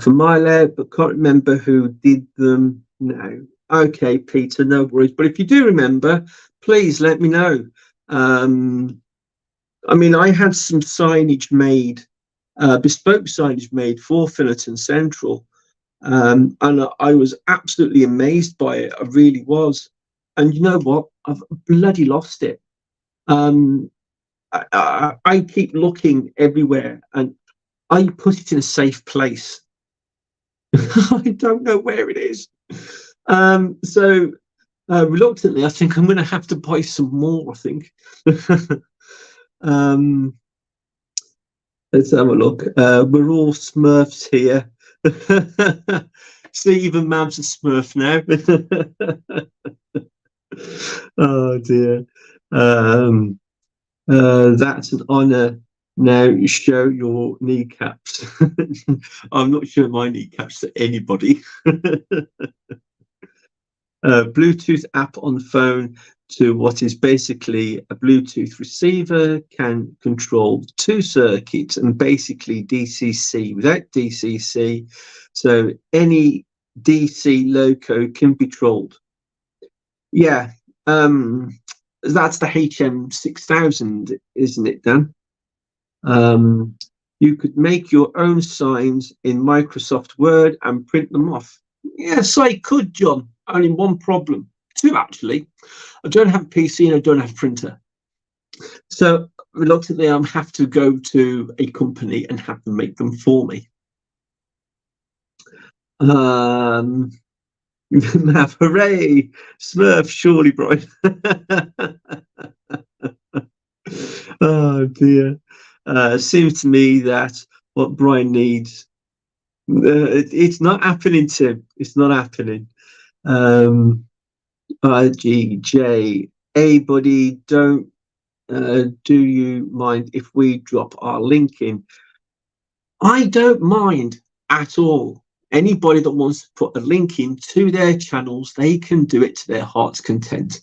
for my layout, but can't remember who did them now. Okay, Peter, no worries. But if you do remember, please let me know. I mean, I had some signage made, bespoke signage made for Finnerton Central, and I was absolutely amazed by it. I really was. And you know what? I've bloody lost it. I keep looking everywhere, and I put it in a safe place. I don't know where it is. So reluctantly, I think I'm going to have to buy some more. I think. Let's have a look. We're all Smurfs here. See, even Mav's a Smurf now. Oh dear. That's an honour. Now show your kneecaps. I'm not showing my kneecaps to anybody. Bluetooth app on the phone to what is basically a Bluetooth receiver can control 2 circuits and basically DCC without DCC. So any DC loco can be trolled. Yeah, that's the HM6000, isn't it, Dan? You could make your own signs in Microsoft Word and print them off. Yes, I could, John. Only one problem. 2, actually. I don't have a PC and I don't have a printer. So reluctantly, I'll have to go to a company and have them make them for me. Mav, hooray! Smurf, surely, Brian. Oh dear. Seems to me that what Brian needs, it's not happening, Tim. It's not happening. RGJ, hey buddy, do you mind if we drop our link in? I don't mind at all. Anybody that wants to put a link into their channels, they can do it to their heart's content.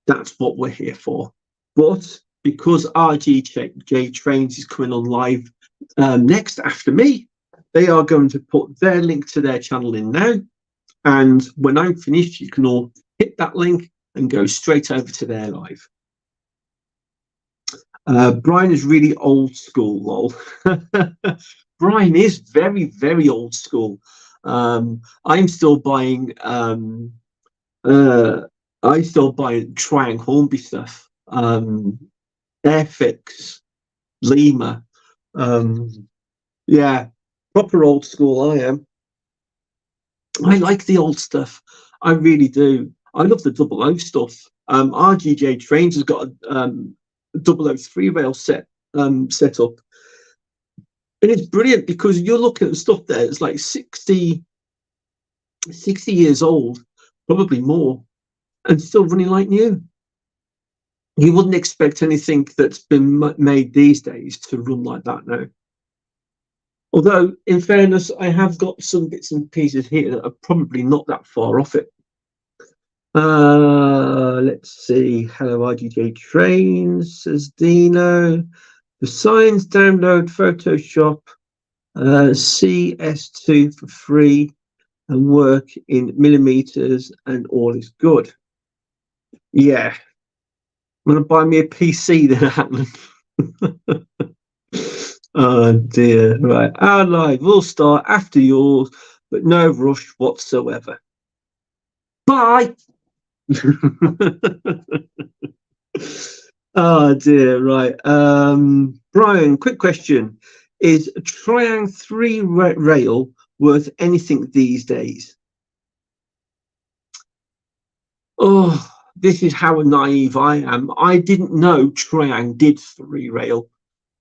That's what we're here for. But because RGJ Trains is coming on live next after me, they are going to put their link to their channel in now. And when I'm finished, you can all hit that link and go straight over to their live. Brian is really old school, lol. Brian is very, very old school. I'm still buying I still buy Triang Hornby stuff. Airfix, Lima. Yeah, proper old school I am. I like the old stuff. I really do. I love the 00 stuff. RGJ Trains has got a 003 rail set up. And it's brilliant because you're looking at stuff there. It's like 60 years old, probably more, and still running like new. You wouldn't expect anything that's been made these days to run like that now. Although, in fairness, I have got some bits and pieces here that are probably not that far off it. Let's see. Hello, RGJ Trains, says Dino. The signs, download Photoshop, CS2 for free, and work in millimeters, and all is good. Yeah. I'm going to buy me a PC then, Alan. Oh dear. Right. Our live will start after yours, but no rush whatsoever. Bye. Oh dear. Right. Brian, quick question. Is Triang 3 rail worth anything these days? Oh, this is how naive I am. I didn't know Triang did 3 rail.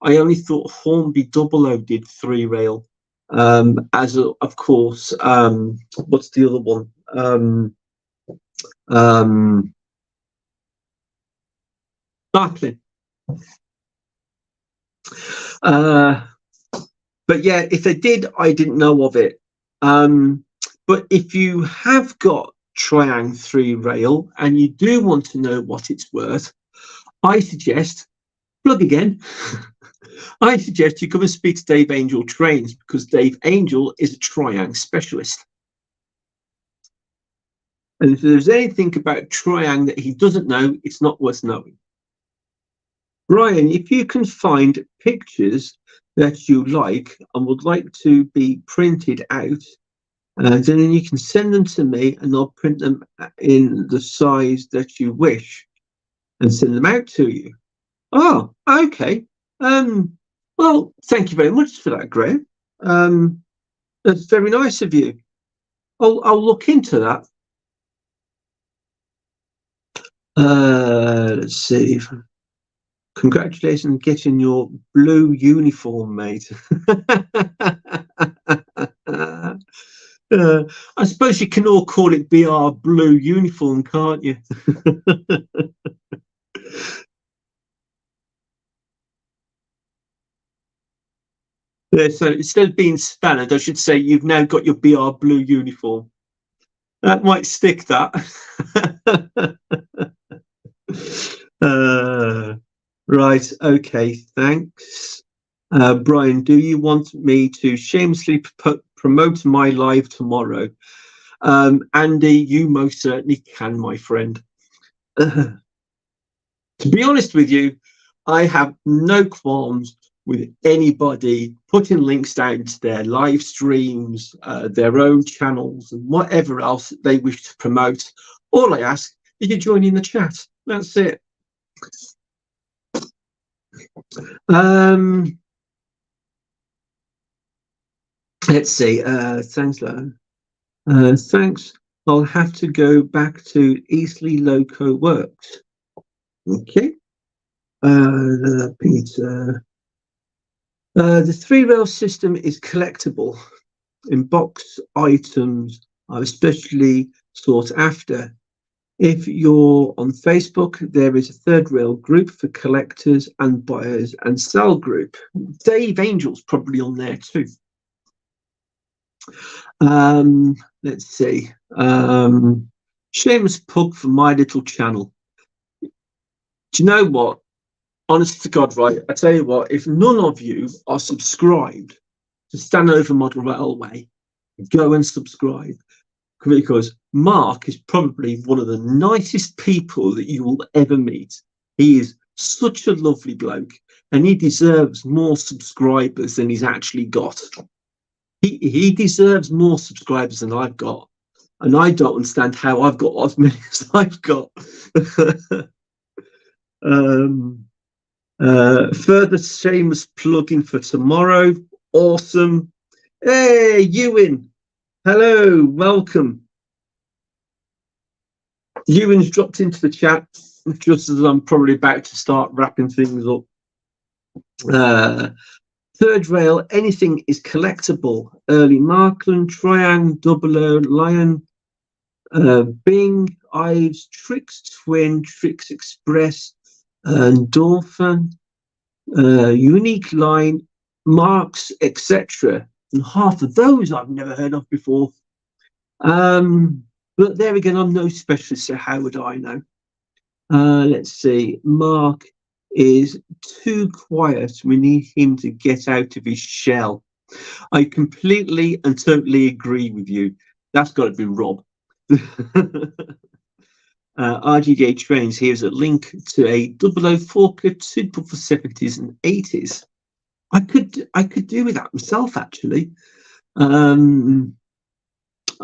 I only thought Hornby 00 did 3 rail. As a, of course, what's the other one? Barclay. But yeah, if they did, I didn't know of it. But if you have got Triang 3 rail and you do want to know what it's worth, I suggest plug again. I suggest you come and speak to Dave Angel Trains, because Dave Angel is a Triang specialist. And if there's anything about Triang that he doesn't know, it's not worth knowing. Brian, if you can find pictures that you like and would like to be printed out, then you can send them to me and I'll print them in the size that you wish and send them out to you. Oh, okay. Well, thank you very much for that, Graham. That's very nice of you. I'll look into that. Let's see. Congratulations on getting your blue uniform, mate. I suppose you can all call it BR blue uniform, can't you? Yeah, so instead of being Spaniard, I should say you've now got your BR blue uniform. That might stick, that. Right, okay, thanks. Brian, do you want me to shamelessly promote my live tomorrow? Andy, you most certainly can, my friend. To be honest with you, I have no qualms with anybody putting links down to their live streams, their own channels, and whatever else they wish to promote. All I ask is you join in the chat. That's it. Let's see. Thanks, Lo. Thanks. I'll have to go back to Eastleigh Loco Works. Okay. Peter. The 3 rail system is collectible. In box items are especially sought after. If you're on Facebook, there is a 3rd rail group for collectors and buyers and sell group. Dave Angel's probably on there too. Let's see. Shameless plug for my little channel. Do you know what? Honest to God, right? I tell you what, if none of you are subscribed to Stanhover Model Railway, go and subscribe, because Mark is probably one of the nicest people that you will ever meet. He is such a lovely bloke, and he deserves more subscribers than he's actually got. He deserves more subscribers than I've got, and I don't understand how I've got as many as I've got. Further shameless plugging for tomorrow. Awesome. Hey, Ewan. Hello, welcome. Ewan's dropped into the chat just as I'm probably about to start wrapping things up. Third rail, anything is collectible. Early Markland, Triang, Double O, Lion, Bing, Ives, Trix Twin, Trix Express, Dolphin, Unique Line, Marks, etc. And half of those I've never heard of before. But there again, I'm no specialist, so how would I know? Let's see. Mark is too quiet. We need him to get out of his shell. I completely and totally agree with you. That's got to be Rob. RGJ Trains, here's a link to a 004 clip suitable for 70s and 80s. I could do with that myself, actually. I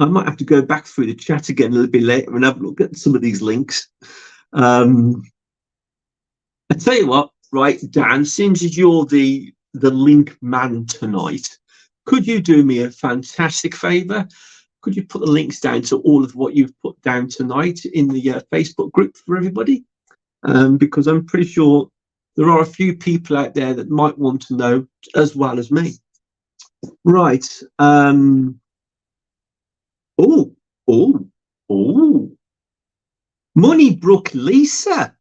might have to go back through the chat again a little bit later and have a look at some of these links. I tell you what, right, Dan, since you're the link man tonight, could you do me a fantastic favour? Could you put the links down to all of what you've put down tonight in the Facebook group for everybody? Because I'm pretty sure there are a few people out there that might want to know as well as me. Right. Moneybrook Lisa.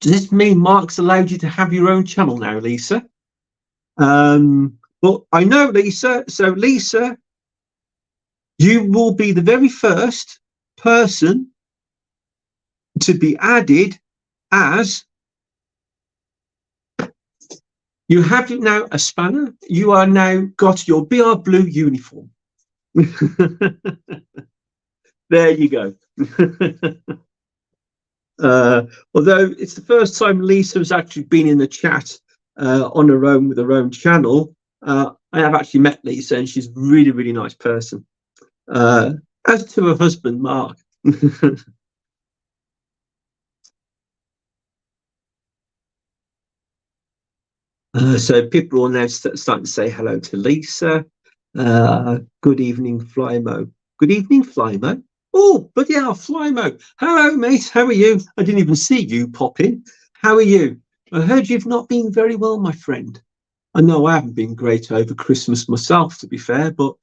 Does this mean Mark's allowed you to have your own channel now, Lisa? Well, I know, Lisa. So, Lisa, you will be the very first person to be added as you have now a spanner. You are now got your BR Blue uniform. There you go. Although it's the first time Lisa has actually been in the chat on her own with her own channel, I have actually met Lisa, and she's a really, really nice person. As to her husband, Mark. So people are now starting to say hello to Lisa. Good evening, Flymo. Good evening, Flymo. Oh, bloody hell, Flymo. Hello, mate. How are you? I didn't even see you pop in. How are you? I heard you've not been very well, my friend. I know I haven't been great over Christmas myself, to be fair, but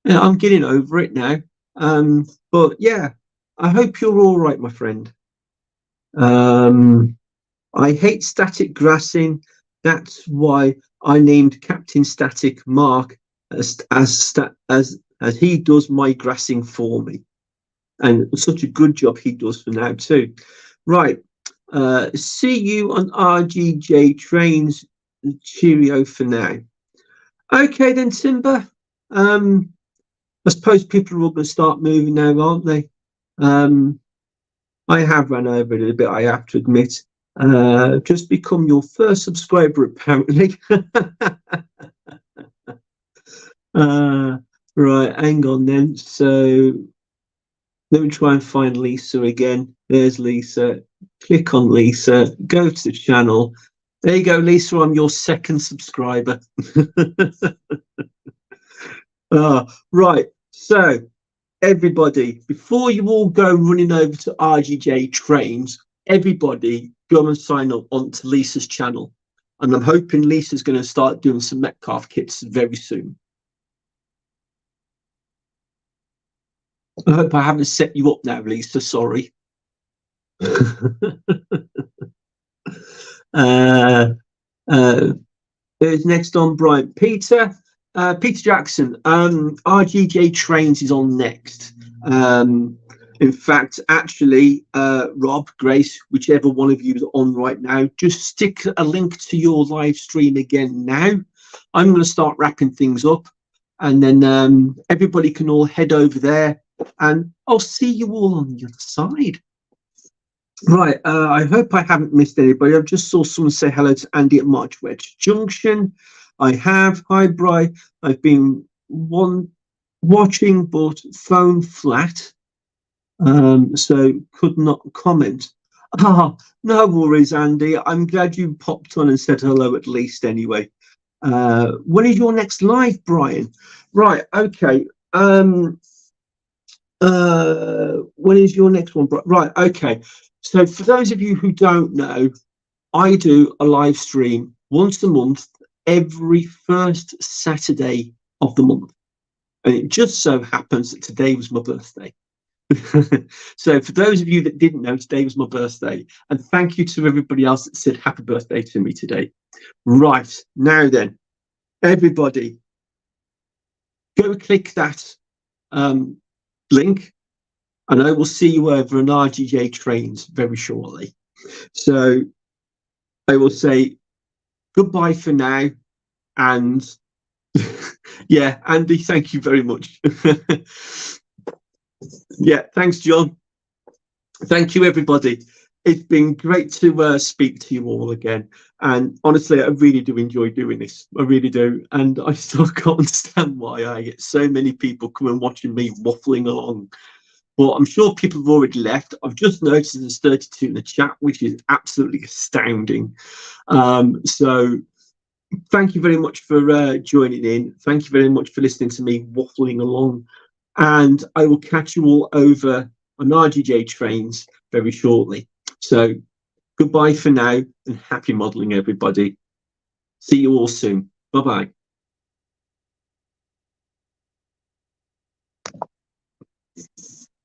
yeah, I'm getting over it now. But yeah, I hope you're all right, my friend. I hate static grassing. That's why I named Captain Static Mark as he does my grassing for me, and such a good job he does for now too. Right, see you on RGJ Trains. Cheerio for now. Okay then, Timber. I suppose people are all going to start moving now, aren't they? I have run over it a bit, I have to admit. Just become your first subscriber, apparently. Right, hang on then. So let me try and find Lisa again. There's Lisa. Click on Lisa. Go to the channel. There you go, Lisa. I'm your second subscriber. Right. So, everybody, before you all go running over to RGJ Trains, everybody go and sign up onto Lisa's channel. And I'm hoping Lisa's going to start doing some Metcalf kits very soon. I hope I haven't set you up now, Lisa. Sorry. There's next on Brian Peter. Peter Jackson, RGJ Trains is on next. In fact, actually, Rob, Grace, whichever one of you is on right now, just stick a link to your live stream again now. I'm going to start wrapping things up, and then everybody can all head over there, and I'll see you all on the other side. Right, I hope I haven't missed anybody. I've just saw someone say hello to Andy at March Wedge Junction. I have. Hi, Bri. I've been watching, but phone flat, so could not comment. No worries, Andy. I'm glad you popped on and said hello at least anyway. When is your next live, Brian? Right, okay. When is your next one? Right, okay. So for those of you who don't know, I do a live stream once a month, every first Saturday of the month. And it just so happens that today was my birthday. So for those of you that didn't know, today was my birthday. And thank you to everybody else that said happy birthday to me today. Right, now then, everybody, go click that link. And I will see you over on RGJ Trains very shortly. So I will say goodbye for now. And yeah, Andy, thank you very much. Yeah, thanks, John. Thank you, everybody. It's been great to speak to you all again. And honestly, I really do enjoy doing this. I really do. And I still can't understand why I get so many people coming watching me waffling along. But I'm sure people have already left. I've just noticed there's 32 in the chat, which is absolutely astounding. So thank you very much for joining in. Thank you very much for listening to me waffling along. And I will catch you all over on RGJ Trains very shortly. So goodbye for now and happy modelling, everybody. See you all soon. Bye-bye.